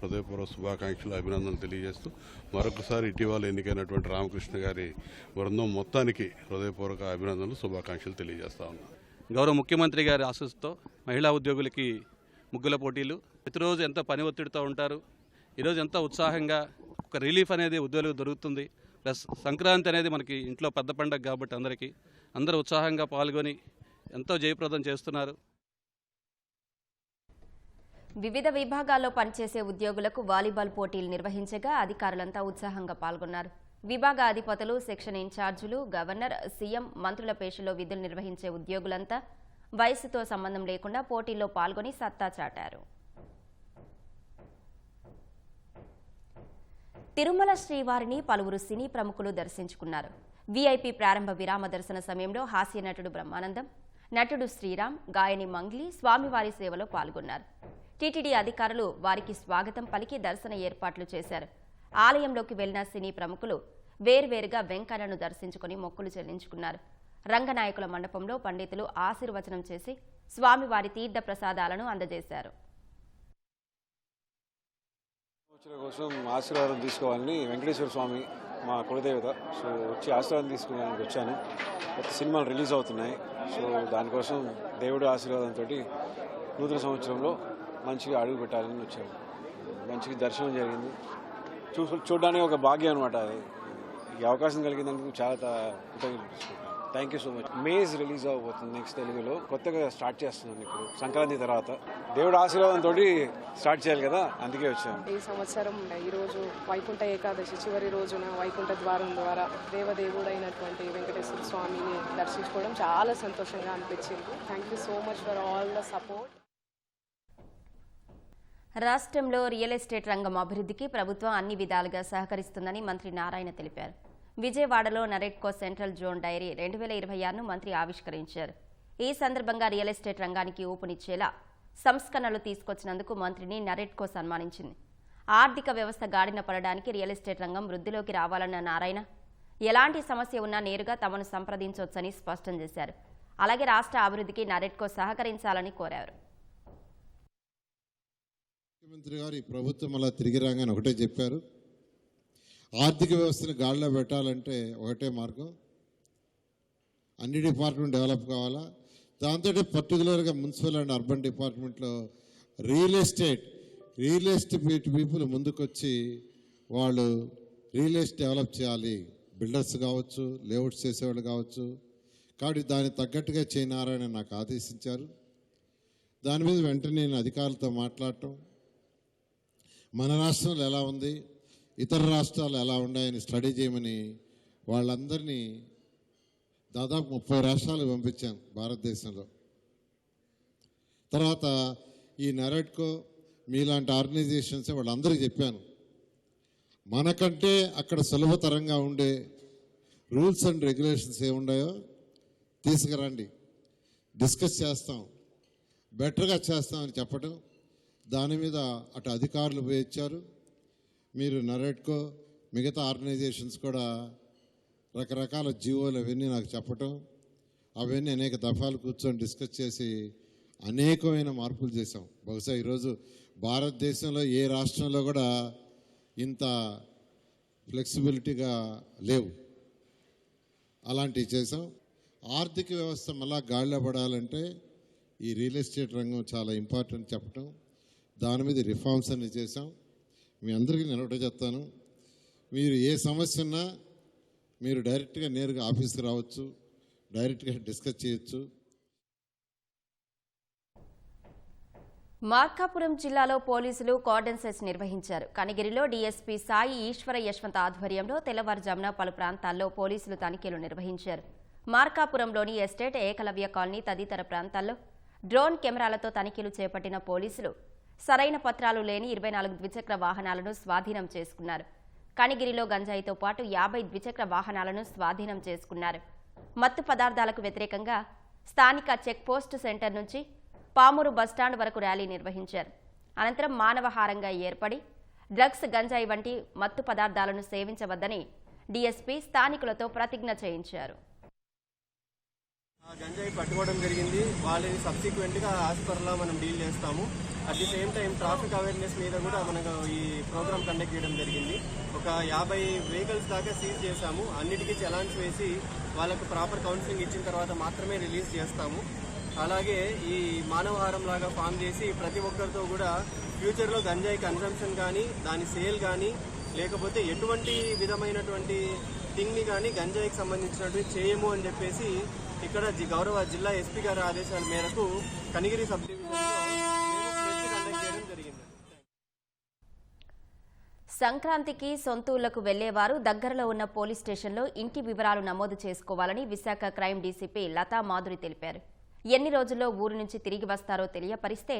హృదయపూర్వక శుభాకాంక్షలు, అభినందనలు తెలియజేస్తూ మరొకసారి ఇటీవల ఎన్నికైనటువంటి రామకృష్ణ గారి బృందం మొత్తానికి హృదయపూర్వక అభినందనలు, శుభాకాంక్షలు తెలియజేస్తా ఉన్నాను. గౌరవ ముఖ్యమంత్రి గారి ఆశీస్సుతో మహిళా ఉద్యోగులకి ముగ్గుల పోటీలు, ప్రతిరోజు ఎంత పని ఒత్తిడితో ఉంటారు, ఈరోజు ఎంత ఉత్సాహంగా ఒక రిలీఫ్ అనేది ఉద్యోగులకు దొరుకుతుంది. ప్లస్ సంక్రాంతి అనేది మనకి ఇంట్లో పెద్ద పండుగ కాబట్టి అందరూ ఉత్సాహంగా పాల్గొని ఎంతో జయప్రదం చేస్తున్నారు. వివిధ విభాగాల్లో పనిచేసే ఉద్యోగులకు వాలీబాల్ పోటీలు నిర్వహించగా అధికారులంతా ఉత్సాహంగా పాల్గొన్నారు. విభాగ అధిపతులు, సెక్షన్ ఇన్ఛార్జీలు, గవర్నర్, సీఎం, మంత్రుల పేషలో విధులు నిర్వహించే ఉద్యోగులంతా వయసుతో సంబంధం లేకుండా పోటీల్లో పాల్గొని సత్తా చాటారు. తిరుమల శ్రీవారిని పలువురు సినీ ప్రముఖులు దర్శించుకున్నారు. వీఐపీ ప్రారంభ విరామ దర్శన సమయంలో హాస్య నటుడు బ్రహ్మానందం, నటుడు శ్రీరామ్, గాయని మంగ్లీ స్వామివారి సేవలో పాల్గొన్నారు. టీటీడీ అధికారులు వారికి స్వాగతం పలికి దర్శన ఏర్పాట్లు చేశారు. ఆలయంలోకి వెళ్లిన సినీ ప్రముఖులు వేర్వేరుగా వెంకన్నను దర్శించుకుని మొక్కులు చెల్లించుకున్నారు. రంగనాయకుల మండపంలో పండితులు ఆశీర్వచనం చేసి స్వామివారి తీర్థ ప్రసాదాలను అందజేశారు. కోసం ఆశీర్వాదం తీసుకోవాలని వెంకటేశ్వర స్వామి మా కులదేవత, సో వచ్చి ఆశీర్వాదం తీసుకోవడానికి వచ్చాను. కొత్త సినిమాలు రిలీజ్ అవుతున్నాయి, సో దానికోసం దేవుడి ఆశీర్వాదంతో నూతన సంవత్సరంలో మంచిగా అడుగు పెట్టాలని వచ్చాము. మంచిగా దర్శనం జరిగింది. చూడడానికి ఒక భాగ్యం అనమాట. ఈ అవకాశం కలిగినందుకు చాలా thank you so much. Maze release అవబోతుంది నెక్స్ట్ తెలుగులో. కొత్తగా స్టార్ట్ చేస్తున్నాను ఇప్పుడు సంక్రాంతి తర్వాత. దేవుడి ఆశీర్వాదంతో స్టార్ట్ చేయాలి కదా, అందుకే వచ్చాము. ఈ సంవత్సరం ఈరోజు వైకుంఠ ఏకాదశి చివరి రోజున వైకుంఠ ద్వారం ద్వారా దేవదేవుడైనటువంటి వెంకటేశ్వర స్వామిని దర్శించుకోవడం చాలా సంతోషంగా అనిపించింది. Thank you so much for all the support. రాష్ట్రంలో రియల్ ఎస్టేట్ రంగం అభివృద్ధికి ప్రభుత్వం అన్ని విధాలుగా సహకరిస్తుందని మంత్రి నారాయణ తెలిపారు. విజయవాడలో నరెట్కో సెంట్రల్ జోన్ డైరీ 2026ను మంత్రి ఆవిష్కరించారు. ఈ సందర్భంగా రియల్ ఎస్టేట్ రంగానికి ఊపునిచ్చేలా సంస్కరణలు తీసుకొచ్చినందుకు మంత్రిని నరెట్కో సన్మానించింది. ఆర్థిక వ్యవస్థ గాడిన పడడానికి రియల్ ఎస్టేట్ రంగం వృద్ధిలోకి రావాలన్న నారాయణ ఎలాంటి సమస్య ఉన్నా నేరుగా తమను సంప్రదించవచ్చని స్పష్టం చేశారు. అలాగే రాష్ట్ర అభివృద్ధికి నరెట్కో సహకరించాలని కోరారు. ముఖ్యమంత్రి గారు ఈ ప్రభుత్వం అలా తిరిగి రాగానే ఒకటే చెప్పారు, ఆర్థిక వ్యవస్థను గాడిలో పెట్టాలంటే ఒకటే మార్గం, అన్ని డిపార్ట్మెంట్ డెవలప్ కావాలా, దాంతో పర్టికులర్గా మున్సిపల్ అండ్ అర్బన్ డిపార్ట్మెంట్లో రియల్ ఎస్టేట్ పీపుల్ ముందుకొచ్చి వాళ్ళు రియల్ ఎస్టేట్ డెవలప్ చేయాలి. బిల్డర్స్ కావచ్చు, లేఅవుట్స్ చేసేవాళ్ళు కావచ్చు. కాబట్టి దానికి తగ్గట్టుగా చేయనారని నాకు ఆదేశించారు. దాని మీద వెంటనే నేను అధికారులతో మాట్లాడటం, మన రాష్ట్రంలో ఎలా ఉంది, ఇతర రాష్ట్రాలు ఎలా ఉన్నాయని స్టడీ చేయమని వాళ్ళందరినీ దాదాపు 30 రాష్ట్రాలు పంపించాను భారతదేశంలో. తర్వాత ఈ నెరెట్కో మీలాంటి ఆర్గనైజేషన్స్ వాళ్ళందరికీ చెప్పాను, మనకంటే అక్కడ సులభతరంగా ఉండే రూల్స్ అండ్ రెగ్యులేషన్స్ ఏమున్నాయో తీసుకురండి, డిస్కస్ చేస్తాం, బెటర్గా చేస్తామని చెప్పడం. దాని మీద అటు అధికారులు పోయి ఇచ్చారు. మీరు నెరెట్కో మిగతా ఆర్గనైజేషన్స్ కూడా రకరకాల జీవోలు అవన్నీ నాకు చెప్పటం, అవన్నీ అనేక దఫాలు కూర్చొని డిస్కస్ చేసి అనేకమైన మార్పులు చేశాం. బహుశా ఈరోజు భారతదేశంలో ఏ రాష్ట్రంలో కూడా ఇంత ఫ్లెక్సిబిలిటీగా లేవు. అలాంటివి చేసాం. ఆర్థిక వ్యవస్థ మళ్ళా గాడిలో పడాలంటే ఈ రియల్ ఎస్టేట్ రంగం చాలా ఇంపార్టెంట్ చెప్పటం, దాని మీద రిఫార్మ్స్ అన్ని చేసాం. మీ అందరికీ నేను ఒకటే చెప్తాను, మీరు ఏ సమస్య ఉన్నా మీరు డైరెక్ట్గా నేరుగా ఆఫీస్కి రావచ్చు, డైరెక్ట్గా డిస్కస్ చేయొచ్చు. మార్కాపురం జిల్లాలో పోలీసులు కార్డన్ సెర్చ్ నిర్వహించారు. కనిగిరిలో డీఎస్పీ సాయి ఈశ్వర యశ్వంత్ ఆధ్వర్యంలో తెల్లవారుజామున పలు ప్రాంతాల్లో పోలీసులు తనిఖీలు నిర్వహించారు. మార్కాపురంలోని ఎస్టేట్, ఏకలవ్య కాలనీ తదితర ప్రాంతాల్లో డ్రోన్ కెమెరాలతో తనిఖీలు చేపట్టిన పోలీసులు సరైన పత్రాలు లేని 24 ద్విచక్ర వాహనాలను స్వాధీనం చేసుకున్నారు. కనిగిరిలో గంజాయితో పాటు 50 ద్విచక్ర వాహనాలను స్వాధీనం చేసుకున్నారు. మత్తు పదార్థాలకు వ్యతిరేకంగా స్థానిక చెక్పోస్ట్ సెంటర్ నుంచి పామూరు బస్టాండ్ వరకు ర్యాలీ నిర్వహించారు. అనంతరం మానవహారంగా ఏర్పడి డ్రగ్స్, గంజాయి వంటి మత్తు పదార్థాలను సేవించవద్దని డీఎస్పీ స్థానికులతో ప్రతిజ్ఞ చేయించారు. గంజాయి పట్టుకోవడం జరిగింది. వాళ్ళని సబ్సిక్వెంట్గా హాస్పిటల్లో మనం డీల్ చేస్తాము. At the same time traffic awareness మీద కూడా మనకు ఈ ప్రోగ్రామ్ కండక్ట్ చేయడం జరిగింది. ఒక 50 వెహికల్స్ దాకా సీజ్ చేశాము. అన్నిటికీ చలాన్స్ వేసి వాళ్ళకు ప్రాపర్ కౌన్సిలింగ్ ఇచ్చిన తర్వాత మాత్రమే రిలీజ్ చేస్తాము. అలాగే ఈ మానవహారం లాగా ఫామ్ చేసి ప్రతి ఒక్కరితో కూడా ఫ్యూచర్లో గంజాయి కన్సంప్షన్ కానీ, దాని సేల్ కానీ, లేకపోతే ఎటువంటి విధమైనటువంటి థింగ్ని కానీ గంజాయికి సంబంధించినటువంటి చేయము అని చెప్పేసి ఇక్కడ గౌరవ జిల్లా ఎస్పీ గారి ఆదేశాల మేరకు కనిగిరి సబ్ డివిజన్లో కండక్ట్ చేయడం జరిగింది. సంక్రాంతికి సొంతూళ్లకు వెళ్లేవారు దగ్గరలో ఉన్న పోలీస్ స్టేషన్లో ఇంటి వివరాలు నమోదు చేసుకోవాలని విశాఖ క్రైమ్ డీసీపీ లతా మాధురి తెలిపారు. ఎన్ని రోజుల్లో ఊరు నుంచి తిరిగి వస్తారో తెలియపరిస్తే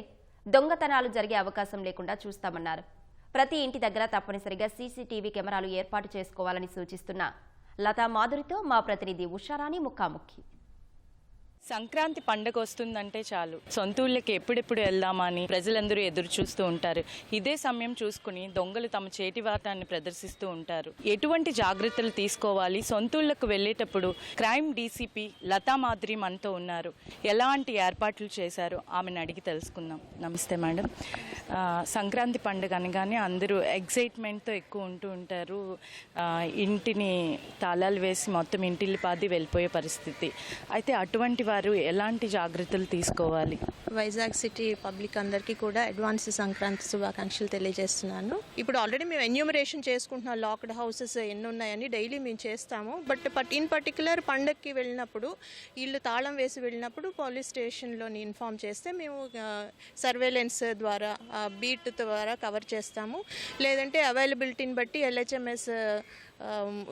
దొంగతనాలు జరిగే అవకాశం లేకుండా చూస్తామన్నారు. ప్రతి ఇంటి దగ్గర తప్పనిసరిగా సీసీటీవీ కెమెరాలు ఏర్పాటు చేసుకోవాలని సూచిస్తున్న లతా మాధురితో మా ప్రతినిధి ఉషారాణి ముఖాముఖి. సంక్రాంతి పండుగ వస్తుందంటే చాలు సొంతూళ్ళకి ఎప్పుడెప్పుడు వెళ్దామని ప్రజలందరూ ఎదురు చూస్తూ ఉంటారు. ఇదే సమయం చూసుకుని దొంగలు తమ చేతివాటాన్ని ప్రదర్శిస్తూ ఉంటారు. ఎటువంటి జాగ్రత్తలు తీసుకోవాలి, సొంతూళ్లకు వెళ్లేటప్పుడు క్రైమ్ డీసీపీ లతా మాధురి మనతో ఉన్నారు. ఎలాంటి ఏర్పాట్లు చేశారో ఆమెను అడిగి తెలుసుకుందాం. నమస్తే మేడం. సంక్రాంతి పండుగ అనగానే అందరూ ఎగ్జైట్మెంట్తో ఎక్కువ ఉంటూ ఉంటారు. ఇంటిని తాళాలు వేసి మొత్తం ఇంటిల్లి పాది వెళ్ళిపోయే పరిస్థితి. అయితే అటువంటి వారు ఎలాంటి జాగ్రత్తలు తీసుకోవాలి? వైజాగ్ సిటీ పబ్లిక్ అందరికీ కూడా అడ్వాన్స్ సంక్రాంతి శుభాకాంక్షలు తెలియజేస్తున్నాను. ఇప్పుడు ఆల్రెడీ మేము ఎన్యూమరేషన్ చేసుకుంటున్నాం, లాక్డ్ హౌసెస్ ఎన్ని ఉన్నాయని డైలీ మేము చేస్తాము. బట్ ఇన్ పర్టికులర్ పండగకి వెళ్ళినప్పుడు ఇల్లు తాళం వేసి వెళ్ళినప్పుడు పోలీస్ స్టేషన్లోని ఇన్ఫామ్ చేస్తే మేము సర్వేలెన్స్ ద్వారా బీట్ ద్వారా కవర్ చేస్తాము. లేదంటే అవైలబిలిటీని బట్టి LHMS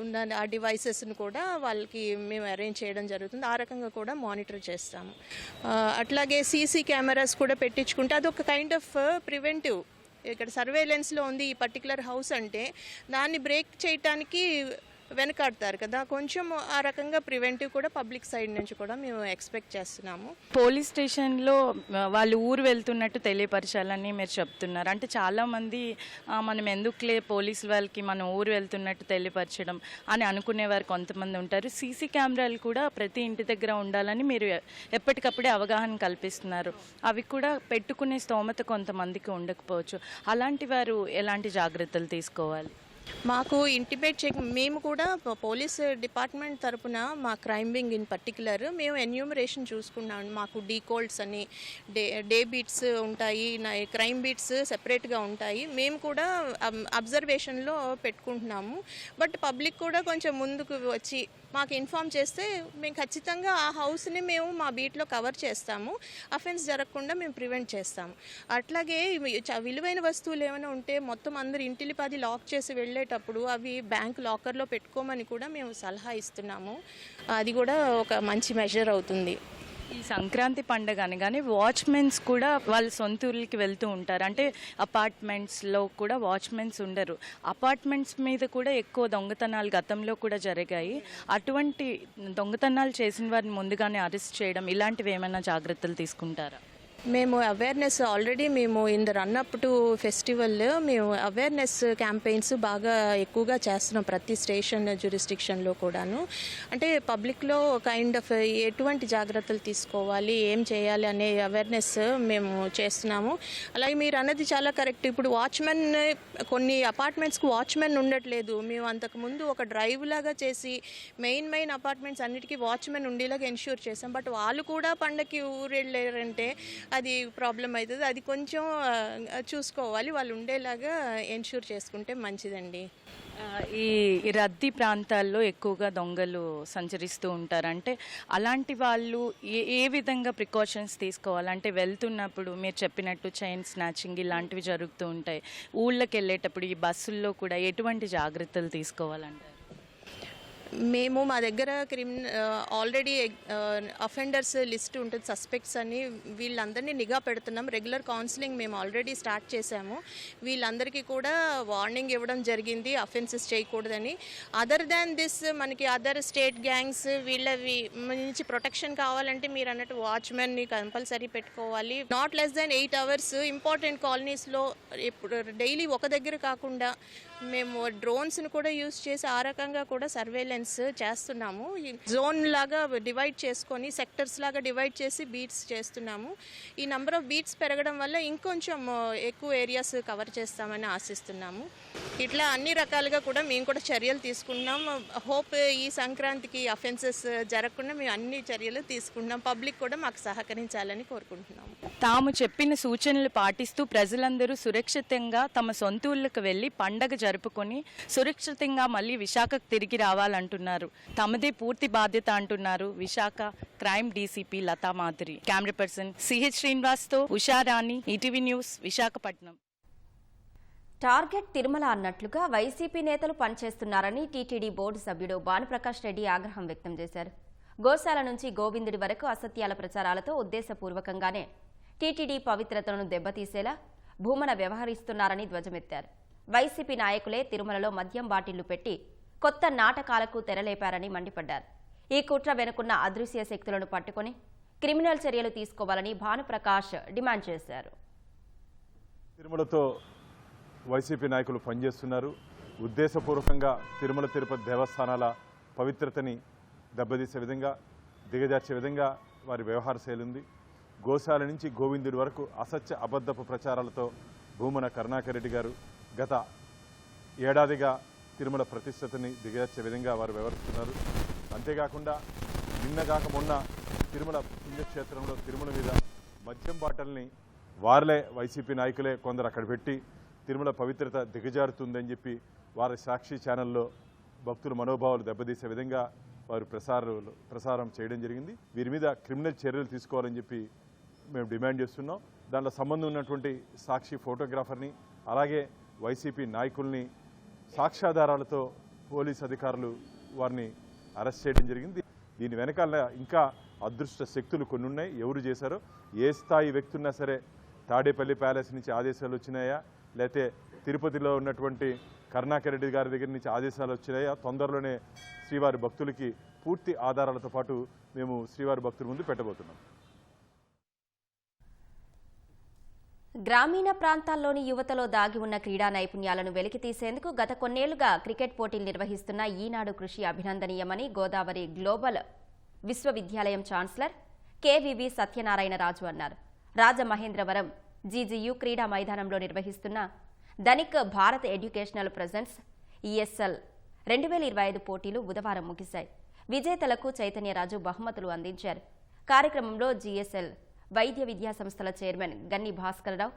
ఉన్న ఆ డివైసెస్ను కూడా వాళ్ళకి మేము అరేంజ్ చేయడం జరుగుతుంది. ఆ రకంగా కూడా మానిటర్ చేస్తాము. అట్లాగే సీసీ కెమెరాస్ కూడా పెట్టించుకుంటే అదొక కైండ్ ఆఫ్ ప్రివెంటివ్. ఇక్కడ సర్వేలెన్స్లో ఉంది ఈ పర్టికులర్ హౌస్ అంటే దాన్ని బ్రేక్ చేయటానికి వెనకాడతారు కదా, కొంచెం ఆ రకంగా ప్రివెంటివ్ కూడా పబ్లిక్ సైడ్ నుంచి కూడా మేము ఎక్స్పెక్ట్ చేస్తున్నాము. పోలీస్ స్టేషన్లో వాళ్ళు ఊరు వెళ్తున్నట్టు తెలియపరచాలని మీరు చెప్తున్నారు. అంటే చాలామంది మనం ఎందుకులే పోలీసు వాళ్ళకి మనం ఊరు వెళ్తున్నట్టు తెలియపరచడం అని అనుకునేవారు కొంతమంది ఉంటారు. సీసీ కెమెరాలు కూడా ప్రతి ఇంటి దగ్గర ఉండాలని మీరు ఎప్పటికప్పుడే అవగాహన కల్పిస్తున్నారు. అవి కూడా పెట్టుకునే స్తోమత కొంతమందికి ఉండకపోవచ్చు. అలాంటి వారు ఎలాంటి జాగ్రత్తలు తీసుకోవాలి? మాకు ఇంటిమేట్ చెక్ మేము కూడా పోలీస్ డిపార్ట్మెంట్ తరపున మా క్రైమ్ వింగ్ ఇన్ పర్టికులర్ మేము ఎన్యూమరేషన్ చూసుకున్నాం. మాకు డీకోల్డ్స్ అని డే బీట్స్ ఉంటాయి, క్రైమ్ బీట్స్ సెపరేట్గా ఉంటాయి. మేము కూడా అబ్జర్వేషన్లో పెట్టుకుంటున్నాము. బట్ పబ్లిక్ కూడా కొంచెం ముందుకు వచ్చి మాకు ఇన్ఫామ్ చేస్తే మేము ఖచ్చితంగా ఆ హౌస్ని మేము మా బీట్లో కవర్ చేస్తాము. అఫెన్స్ జరగకుండా మేము ప్రివెంట్ చేస్తాము. అట్లాగే విలువైన వస్తువులు ఏమైనా ఉంటే మొత్తం అందరు ఇంటిలిపాది లాక్ చేసి వెళ్ళేటప్పుడు అవి బ్యాంక్ లాకర్లో పెట్టుకోమని కూడా మేము సలహా ఇస్తున్నాము. అది కూడా ఒక మంచి మెజర్ అవుతుంది. ఈ సంక్రాంతి పండుగ అనగానే వాచ్మెన్స్ కూడా వాళ్ళ సొంత ఊర్లకి వెళ్తూ ఉంటారు. అంటే అపార్ట్మెంట్స్లో కూడా వాచ్మెన్స్ ఉండరు. అపార్ట్మెంట్స్ మీద కూడా ఎక్కువ దొంగతనాలు గతంలో కూడా జరిగాయి. అటువంటి దొంగతనాలు చేసిన వారిని ముందుగానే అరెస్ట్ చేయడం ఇలాంటివి ఏమైనా జాగ్రత్తలు తీసుకుంటారా? మేము అవేర్నెస్ ఆల్రెడీ మేము in the run up to festival మేము అవేర్నెస్ క్యాంపెయిన్స్ బాగా ఎక్కువగా చేస్తున్నాం ప్రతి స్టేషన్ జ్యూరిస్డిక్షన్లో కూడాను. అంటే పబ్లిక్లో కైండ్ ఆఫ్ ఎటువంటి జాగ్రత్తలు తీసుకోవాలి, ఏం చేయాలి అనే అవేర్నెస్ మేము చేస్తున్నాము. అలాగే మీరు అన్నది చాలా కరెక్ట్. ఇప్పుడు వాచ్మెన్ కొన్ని అపార్ట్మెంట్స్కి వాచ్మెన్ ఉండట్లేదు. మేము అంతకుముందు ఒక డ్రైవ్ లాగా చేసి మెయిన్ అపార్ట్మెంట్స్ అన్నిటికీ వాచ్మెన్ ఉండేలాగా ఎన్ష్యూర్ చేసాం. బట్ వాళ్ళు కూడా పండగకి ఊరు వెళ్ళారంటే అది ప్రాబ్లం అవుతుంది. అది కొంచెం చూసుకోవాలి, వాళ్ళు ఉండేలాగా ఎన్ష్యూర్ చేసుకుంటే మంచిదండి. ఈ రద్దీ ప్రాంతాల్లో ఎక్కువగా దొంగలు సంచరిస్తూ ఉంటారంటే అలాంటి వాళ్ళు ఏ విధంగా ప్రికాషన్స్ తీసుకోవాలంటే వెళ్తున్నప్పుడు మీరు చెప్పినట్టు చైన్ స్నాచింగ్ ఇలాంటివి జరుగుతూ ఉంటాయి. ఊళ్ళకి వెళ్ళేటప్పుడు ఈ బస్సుల్లో కూడా ఎటువంటి జాగ్రత్తలు తీసుకోవాలంటారు? మేము మా దగ్గర ఆల్రెడీ అఫెండర్స్ లిస్ట్ ఉంటుంది, సస్పెక్ట్స్ అని. వీళ్ళందరినీ నిఘా పెడుతున్నాం. రెగ్యులర్ కౌన్సిలింగ్ మేము ఆల్రెడీ స్టార్ట్ చేసాము. వీళ్ళందరికీ కూడా వార్నింగ్ ఇవ్వడం జరిగింది అఫెన్సెస్ చేయకూడదని. అదర్ దాన్ దిస్ మనకి అదర్ స్టేట్ గ్యాంగ్స్ వీళ్ళవి నుంచి ప్రొటెక్షన్ కావాలంటే మీరు అన్నట్టు వాచ్మెన్ని కంపల్సరీ పెట్టుకోవాలి. Not less than 8 hours important కాలనీస్లో ఇప్పుడు డైలీ ఒక దగ్గర కాకుండా మేము డ్రోన్స్ని కూడా యూజ్ చేసి ఆ రకంగా కూడా సర్వేలెన్స్ చేస్తున్నాము. జోన్ లాగా డివైడ్ చేసుకొని సెక్టర్స్ లాగా డివైడ్ చేసి బీట్స్ చేస్తున్నాము. ఈ నెంబర్ ఆఫ్ బీట్స్ పెరగడం వల్ల ఇంకొంచెం ఎక్కువ ఏరియాస్ కవర్ చేస్తామని ఆశిస్తున్నాము. ఇట్లా అన్ని రకాలుగా కూడా మేము కూడా చర్యలు తీసుకున్నాం. హోప్ ఈ సంక్రాంతికి అఫెన్సెస్ జరగకుండా మేము అన్ని చర్యలు తీసుకుంటున్నాం. పబ్లిక్ కూడా మాకు సహకరించాలని కోరుకుంటున్నాము. తాము చెప్పిన సూచనలు పాటిస్తూ ప్రజలందరూ సురక్షితంగా తమ సొంత ఊళ్ళకు వెళ్ళి పండగ జరుపుకొని సురక్షితంగా మళ్ళీ విశాఖకు తిరిగి రావాలంటున్నారు. తమదే పూర్తి బాధ్యత అంటున్నారు Visakha crime DCP Latha Madhuri. Camera person CH శ్రీనివాస్తో Usharani, ETV news, Visakhapatnam. Target Tirumala అన్నట్లుగా వైసీపీ నేతలు పనిచేస్తున్నారని టీటీడీ బోర్డు సభ్యుడు భానుప్రకాష్ రెడ్డి ఆగ్రహం వ్యక్తం చేశారు. గోశాల నుంచి గోవిందుడి వరకు అసత్యాల ప్రచారాలతో ఉద్దేశపూర్వకంగానే టీటీడీ పవిత్రతను దెబ్బతీసేలా భూమన వ్యవహరిస్తున్నారని ధ్వజమెత్తారు. వైసీపీ నాయకులే తిరుమలలో మద్యం బాటిళ్లు పెట్టి కొత్త నాటకాలకు తెరలేపారని మండిపడ్డారు. ఈ కుట్ర వెనుకున్న అదృశ్య శక్తులను పట్టుకుని క్రిమినల్ చర్యలు తీసుకోవాలని భానుప్రకాష్ డిమాండ్ చేశారు. తిరుమలతో వైసీపీ నాయకులు పనిచేస్తున్నారు. ఉద్దేశపూర్వకంగా తిరుమల తిరుపతి దేవస్థానాల పవిత్రతని దెబ్బతీసే విధంగా, దిగజార్చే విధంగా వారి వ్యవహార శైలి ఉంది. గోశాల నుంచి గోవిందుడి వరకు అసత్య అబద్ధపు ప్రచారాలతో భూమన కరుణాకర్ రెడ్డి గారు గత ఏడాదిగా తిరుమల ప్రతిష్టతని దిగజార్చే విధంగా వారు వ్యవహరిస్తున్నారు. అంతేకాకుండా నిన్నగాక మొన్న తిరుమల పుణ్యక్షేత్రంలో తిరుమల మీద మద్యం బాటల్ని వారిలే వైసీపీ నాయకులే కొందరు అక్కడ పెట్టి తిరుమల పవిత్రత దిగజారుతుందని చెప్పి వారి సాక్షి ఛానల్లో భక్తుల మనోభావాలు దెబ్బతీసే విధంగా వారు ప్రసారం చేయడం జరిగింది. వీరి మీద క్రిమినల్ చర్యలు తీసుకోవాలని చెప్పి మేము డిమాండ్ చేస్తున్నాం. దాంట్లో సంబంధం ఉన్నటువంటి సాక్షి ఫోటోగ్రాఫర్ని అలాగే వైసీపీ నాయకుల్ని సాక్ష్యాధారాలతో పోలీస్ అధికారులు వారిని అరెస్ట్ చేయడం జరిగింది. దీని వెనకాల ఇంకా అదృష్ట శక్తులు కొన్ని ఉన్నాయి. ఎవరు చేశారో, ఏ స్థాయి వ్యక్తి ఉన్నా సరే తాడేపల్లి ప్యాలెస్ నుంచి ఆదేశాలు వచ్చినాయా, లేకపోతే తిరుపతిలో ఉన్నటువంటి కరుణాకర్ రెడ్డి గారి దగ్గర నుంచి ఆదేశాలు వచ్చినాయా, తొందరలోనే శ్రీవారి భక్తులకి పూర్తి ఆధారాలతో పాటు మేము శ్రీవారి భక్తుల ముందు పెట్టబోతున్నాం. గ్రామీణ ప్రాంతాల్లోని యువతలో దాగి ఉన్న క్రీడా నైపుణ్యాలను వెలికితీసేందుకు గత కొన్నేళ్లుగా క్రికెట్ పోటీలు నిర్వహిస్తున్న ఈనాడు కృషి అభినందనీయమని గోదావరి గ్లోబల్ విశ్వవిద్యాలయం ఛాన్సలర్ కేవీవి సత్యనారాయణరాజు అన్నారు. రాజమహేంద్రవరం జీజీయూ క్రీడా మైదానంలో నిర్వహిస్తున్న Dhanik Bharat educational presents ESL 2025 పోటీలు బుధవారం ముగిశాయి. విజేతలకు చైతన్యరాజు బహుమతులు అందించారు. కార్యక్రమంలో GSL వైద్య విద్యా సంస్థల చైర్మన్ గన్ని భాస్కరరావు,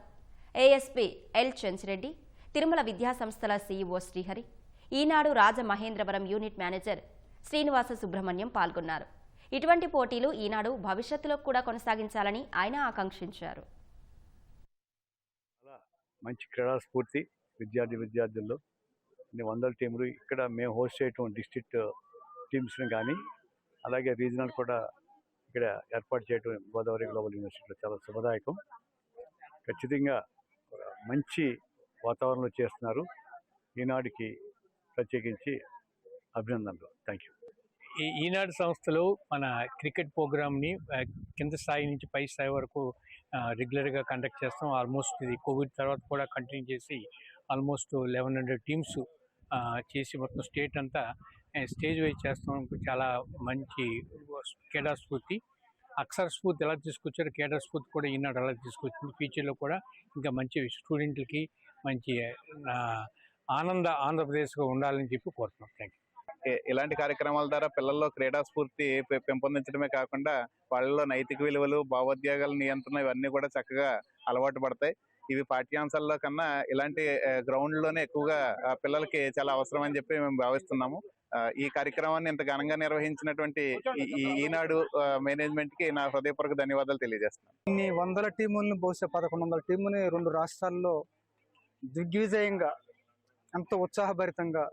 ASP L చెంచిరెడ్డి, తిరుమల విద్యా సంస్థల CEO శ్రీహరి, ఈనాడు రాజమహేంద్రవరం యూనిట్ మేనేజర్ శ్రీనివాస సుబ్రహ్మణ్యం పాల్గొన్నారు. ఇటువంటి పోటీలు ఈనాడు భవిష్యత్తులో కూడా కొనసాగించాలని ఆయన ఆకాంక్షించారు. మంచి క్రీడా స్ఫూర్తి విద్యార్థుల్లో ఇన్ని వందల టీములు ఇక్కడ మేము హోస్ట్ చేయటం డిస్ట్రిక్ట్ టీమ్స్ని కానీ అలాగే రీజనల్ కూడా ఇక్కడ ఏర్పాటు చేయటం గోదావరి గ్లోబల్ యూనివర్సిటీలో చాలా శుభదాయకం. ఖచ్చితంగా మంచి వాతావరణంలో చేస్తున్నారు. ఈనాడుకి ప్రత్యేకించి అభినందనలు. Thank you. ఈనాడు సంస్థలో మన క్రికెట్ ప్రోగ్రామ్ని కింద స్థాయి నుంచి పై స్థాయి వరకు రెగ్యులర్గా కండక్ట్ చేస్తాం. ఆల్మోస్ట్ ఇది కోవిడ్ తర్వాత కూడా కంటిన్యూ చేసి ఆల్మోస్ట్ 1100 టీమ్స్ చేసి మొత్తం స్టేట్ అంతా స్టేజ్ వైజ్ చేస్తాం. చాలా మంచి క్రీడా స్ఫూర్తి, అక్షర స్ఫూర్తి ఎలా తీసుకొచ్చారో క్రీడా స్ఫూర్తి కూడా ఈనాడు అలా తీసుకొచ్చింది. ఫ్యూచర్లో కూడా ఇంకా మంచి స్టూడెంట్లకి మంచి ఆంధ్రప్రదేశ్గా ఉండాలని చెప్పి కోరుతున్నాం. Thank you. ఇలాంటి కార్యక్రమాల ద్వారా పిల్లల్లో క్రీడా స్ఫూర్తి పెంపొందించడమే కాకుండా వాళ్ళలో నైతిక విలువలు, భావోద్వేగాల నియంత్రణ ఇవన్నీ కూడా చక్కగా అలవాటు పడతాయి. ఇవి పాఠ్యాంశాల్లో కన్నా ఇలాంటి గ్రౌండ్లోనే ఎక్కువగా పిల్లలకి చాలా అవసరం అని చెప్పి మేము భావిస్తున్నాము. ఈ కార్యక్రమాన్ని ఇంత ఘనంగా నిర్వహించినటువంటి ఈనాడు మేనేజ్మెంట్కి నా హృదయపూర్వక ధన్యవాదాలు తెలియజేస్తున్నాను. ఇన్ని వందల టీములను, బహుశా 1100 టీముని 2 రాష్ట్రాల్లో దిగ్విజయంగా ఎంతో ఉత్సాహభరితంగా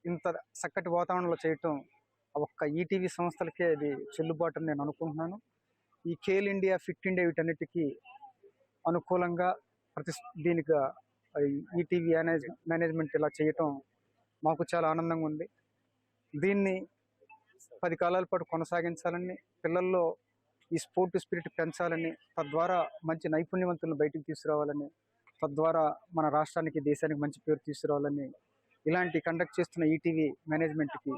ఇంత చక్కటి వాతావరణంలో చేయటం ఒక్క ఈటీవీ సంస్థలకే అది చెల్లుబాటు అని నేను అనుకుంటున్నాను. ఈ ఖేల్ ఇండియా, ఫిట్ ఇండియా వీటన్నిటికీ అనుకూలంగా దీనికి ఈటీవీ మేనేజ్మెంట్ ఇలా చేయటం మాకు చాలా ఆనందంగా ఉంది. దీన్ని 10 కాలాల పాటు కొనసాగించాలని, పిల్లల్లో ఈ స్పోర్ట్ స్పిరిట్ పెంచాలని, తద్వారా మంచి నైపుణ్యవంతులను బయటికి తీసుకురావాలని, తద్వారా మన రాష్ట్రానికి, దేశానికి మంచి పేరు తీసుకురావాలని ఇలాంటి కండక్ట్ చేస్తున్న ఈటీవీ మేనేజ్మెంట్కి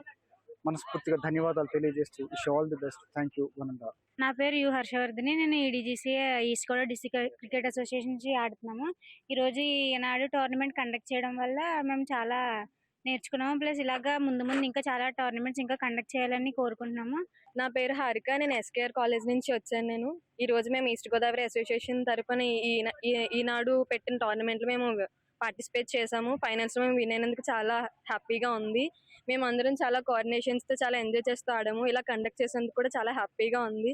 మనస్ఫూర్తిగా ధన్యవాదాలు తెలియజేస్తూ wish all the best. Thank you. నా పేరు యు హర్షవర్ధని. నేను EDGC East Godavari district cricket association నుంచి ఆడుతున్నాము. ఈరోజు ఈనాడు టోర్నమెంట్ కండక్ట్ చేయడం వల్ల మేము చాలా నేర్చుకున్నాము. ప్లస్ ఇలాగా ముందు ఇంకా చాలా టోర్నమెంట్స్ ఇంకా కండక్ట్ చేయాలని కోరుకుంటున్నాము. నా పేరు హారిక. నేను SKR కాలేజ్ నుంచి వచ్చాను. ఈ రోజు మేము ఈస్ట్ గోదావరి అసోసియేషన్ తరఫున ఈనాడు పెట్టిన టోర్నమెంట్లో మేము పార్టిసిపేట్ చేసాము. ఫైనల్స్ మేము వినేందుకు చాలా హ్యాపీగా ఉంది. మేము అందరం చాలా కోఆర్డినేషన్స్తో చాలా ఎంజాయ్ చేస్తూ ఆడాము. ఇలా కండక్ట్ చేసేందుకు కూడా చాలా హ్యాపీగా ఉంది.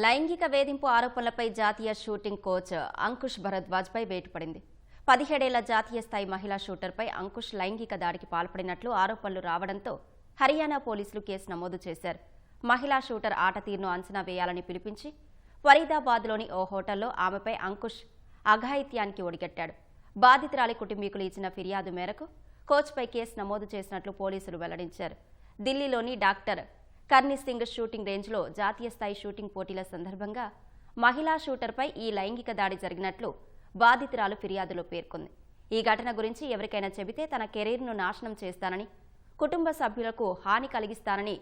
లైంగిక వేధింపు ఆరోపణలపై జాతీయ షూటింగ్ కోచ్ అంకుష్ భరద్వాజ్పై వేటు పడింది. 17 ఏళ్ల జాతీయ స్థాయి మహిళా షూటర్పై అంకుష్ లైంగిక దాడికి పాల్పడినట్లు ఆరోపణలు రావడంతో హర్యానా పోలీసులు కేసు నమోదు చేశారు. మహిళా షూటర్ ఆట తీరును అంచనా వేయాలని పిలిపించి ఫరీదాబాద్లోని ఓ హోటల్లో ఆమెపై అంకుష్ అఘాయిత్యానికి ఒడిగట్టాడు. బాధితురాలి కుటుంబీకులు ఇచ్చిన ఫిర్యాదు మేరకు కోచ్పై కేసు నమోదు చేసినట్లు పోలీసులు వెల్లడించారు. ఢిల్లీలోని డాక్టర్ కర్ని సింగ్ షూటింగ్ రేంజ్లో జాతీయ స్థాయి షూటింగ్ పోటీల సందర్భంగా మహిళా షూటర్పై ఈ లైంగిక దాడి జరిగినట్లు బాధితురాలు ఫిర్యాదులో పేర్కొంది. ఈ ఘటన గురించి ఎవరికైనా చెబితే తన కెరీర్ను నాశనం చేస్తానని, కుటుంబ సభ్యులకు హాని కలిగిస్తానని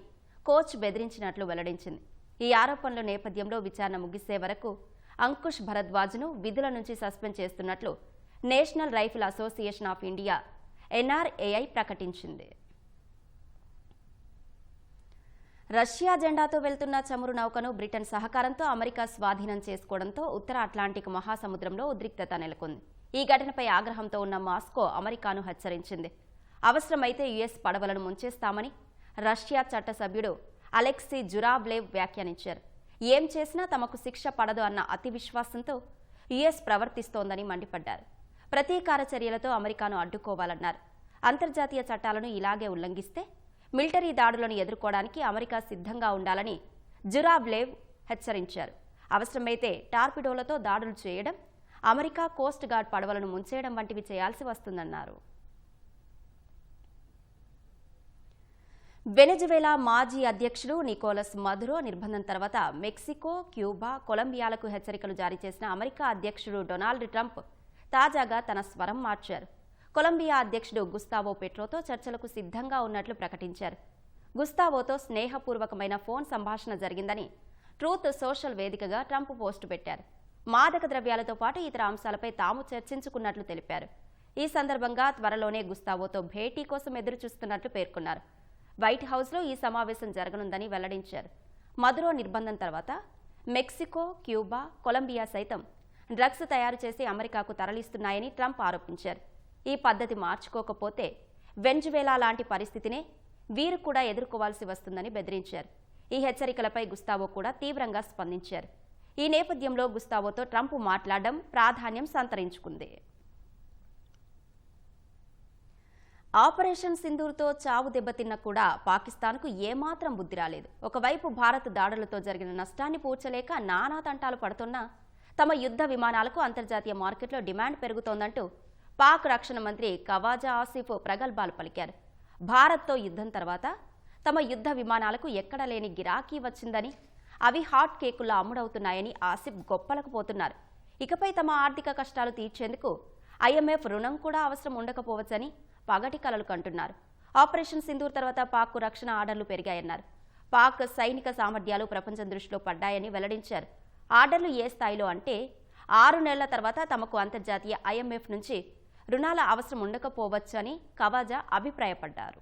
కోచ్ బెదిరించినట్లు వెల్లడించింది. ఈ ఆరోపణల నేపథ్యంలో విచారణ ముగిసే వరకు అంకుష్ భరద్వాజ్ను విధుల నుంచి సస్పెండ్ చేస్తున్నట్లు national rifle association of India NRAI ప్రకటించింది. రష్యా జెండాతో వెళ్తున్న చమురు నౌకను బ్రిటన్ సహకారంతో అమెరికా స్వాధీనం చేసుకోవడంతో ఉత్తర అట్లాంటిక్ మహాసముద్రంలో ఉద్రిక్తత నెలకొంది. ఈ ఘటనపై ఆగ్రహంతో ఉన్న మాస్కో అమెరికాను హెచ్చరించింది. అవసరమైతే US పడవలను ముంచేస్తామని రష్యా చట్టసభ్యుడు అలెక్సీ జురాబ్లేవ్ వ్యాఖ్యానించారు. ఏం చేసినా తమకు శిక్ష పడదు అన్న అతి విశ్వాసంతో US ప్రవర్తిస్తోందని మండిపడ్డారు. ప్రతీకార చర్యలతో అమెరికాను అడ్డుకోవాలన్నారు. అంతర్జాతీయ చట్టాలను ఇలాగే ఉల్లంఘిస్తే మిలిటరీ దాడులను ఎదుర్కోవడానికి అమెరికా సిద్ధంగా ఉండాలని జురాబ్లేవ్ హెచ్చరించారు. అవసరమైతే టార్పిడోలతో దాడులు చేయడం, అమెరికా కోస్ట్ గార్డ్ పడవలను ముంచేయడం వంటివి చేయాల్సి వస్తుందన్నారు. వెనెజువేలా మాజీ అధ్యక్షుడు నికోలస్ మదురో నిర్బంధం తర్వాత మెక్సికో, క్యూబా, కొలంబియాలకు హెచ్చరికలు జారీ చేసిన అమెరికా అధ్యక్షుడు డొనాల్డ్ ట్రంప్ తాజాగా తన స్వరం మార్చారు. కొలంబియా అధ్యక్షుడు గుస్తావో పెట్రోతో చర్చలకు సిద్ధంగా ఉన్నట్లు ప్రకటించారు. గుస్తావోతో స్నేహపూర్వకమైన ఫోన్ సంభాషణ జరిగిందని ట్రూత్ సోషల్ వేదికగా ట్రంప్ పోస్టు పెట్టారు. మాదక ద్రవ్యాలతో పాటు ఇతర అంశాలపై తాము చర్చించుకున్నట్లు తెలిపారు. ఈ సందర్భంగా త్వరలోనే గుస్తావోతో భేటీ కోసం ఎదురు చూస్తున్నట్లు పేర్కొన్నారు. వైట్ హౌస్లో ఈ సమావేశం జరగనుందని వెల్లడించారు. మదురో నిర్బంధం తర్వాత మెక్సికో, క్యూబా, కొలంబియా సైతం డ్రగ్స్ తయారు చేసి అమెరికాకు తరలిస్తున్నాయని ట్రంప్ ఆరోపించారు. ఈ పద్ధతి మార్చుకోకపోతే వెంజువేలా లాంటి పరిస్థితినే వీరు కూడా ఎదుర్కోవాల్సి వస్తుందని బెదిరించారు. ఈ హెచ్చరికలపై గుస్తావో కూడా తీవ్రంగా స్పందించారు. ఈ నేపథ్యంలో గుస్తావోతో ట్రంప్ మాట్లాడడం ప్రాధాన్యం సంతరించుకుంది. ఆపరేషన్ సింధూర్తో చావు దెబ్బతిన్నా కూడా పాకిస్తాన్కు ఏమాత్రం బుద్ధి రాలేదు. ఒకవైపు భారత్ దాడులతో జరిగిన నష్టాన్ని పూడ్చలేక నానా తంటాలు పడుతున్నా తమ యుద్ధ విమానాలకు అంతర్జాతీయ మార్కెట్లో డిమాండ్ పెరుగుతోందంటూ పాక్ రక్షణ మంత్రి ఖవాజా ఆసిఫ్ ప్రగల్భాలు పలికారు. భారత్తో యుద్ధం తర్వాత తమ యుద్ధ విమానాలకు ఎక్కడా లేని గిరాకీ వచ్చిందని, అవి హాట్ కేకుల్లో అమ్ముడవుతున్నాయని ఆసిఫ్ గొప్పలకు పోతున్నారు. ఇకపై తమ ఆర్థిక కష్టాలు తీర్చేందుకు IMF రుణం కూడా అవసరం ఉండకపోవచ్చని పగటి కలలు కంటున్నారు. ఆపరేషన్ సింధూర్ తర్వాత పాక్కు రక్షణ ఆర్డర్లు పెరిగాయన్నారు. పాక్ సైనిక సామర్థ్యాలు ప్రపంచం దృష్టిలో పడ్డాయని వెల్లడించారు. ఆర్డర్లు ఏ స్థాయిలో అంటే 6 నెలల తర్వాత తమకు అంతర్జాతీయ IMF నుంచి రుణాల అవసరం ఉండకపోవచ్చని ఖవాజా అభిప్రాయపడ్డారు.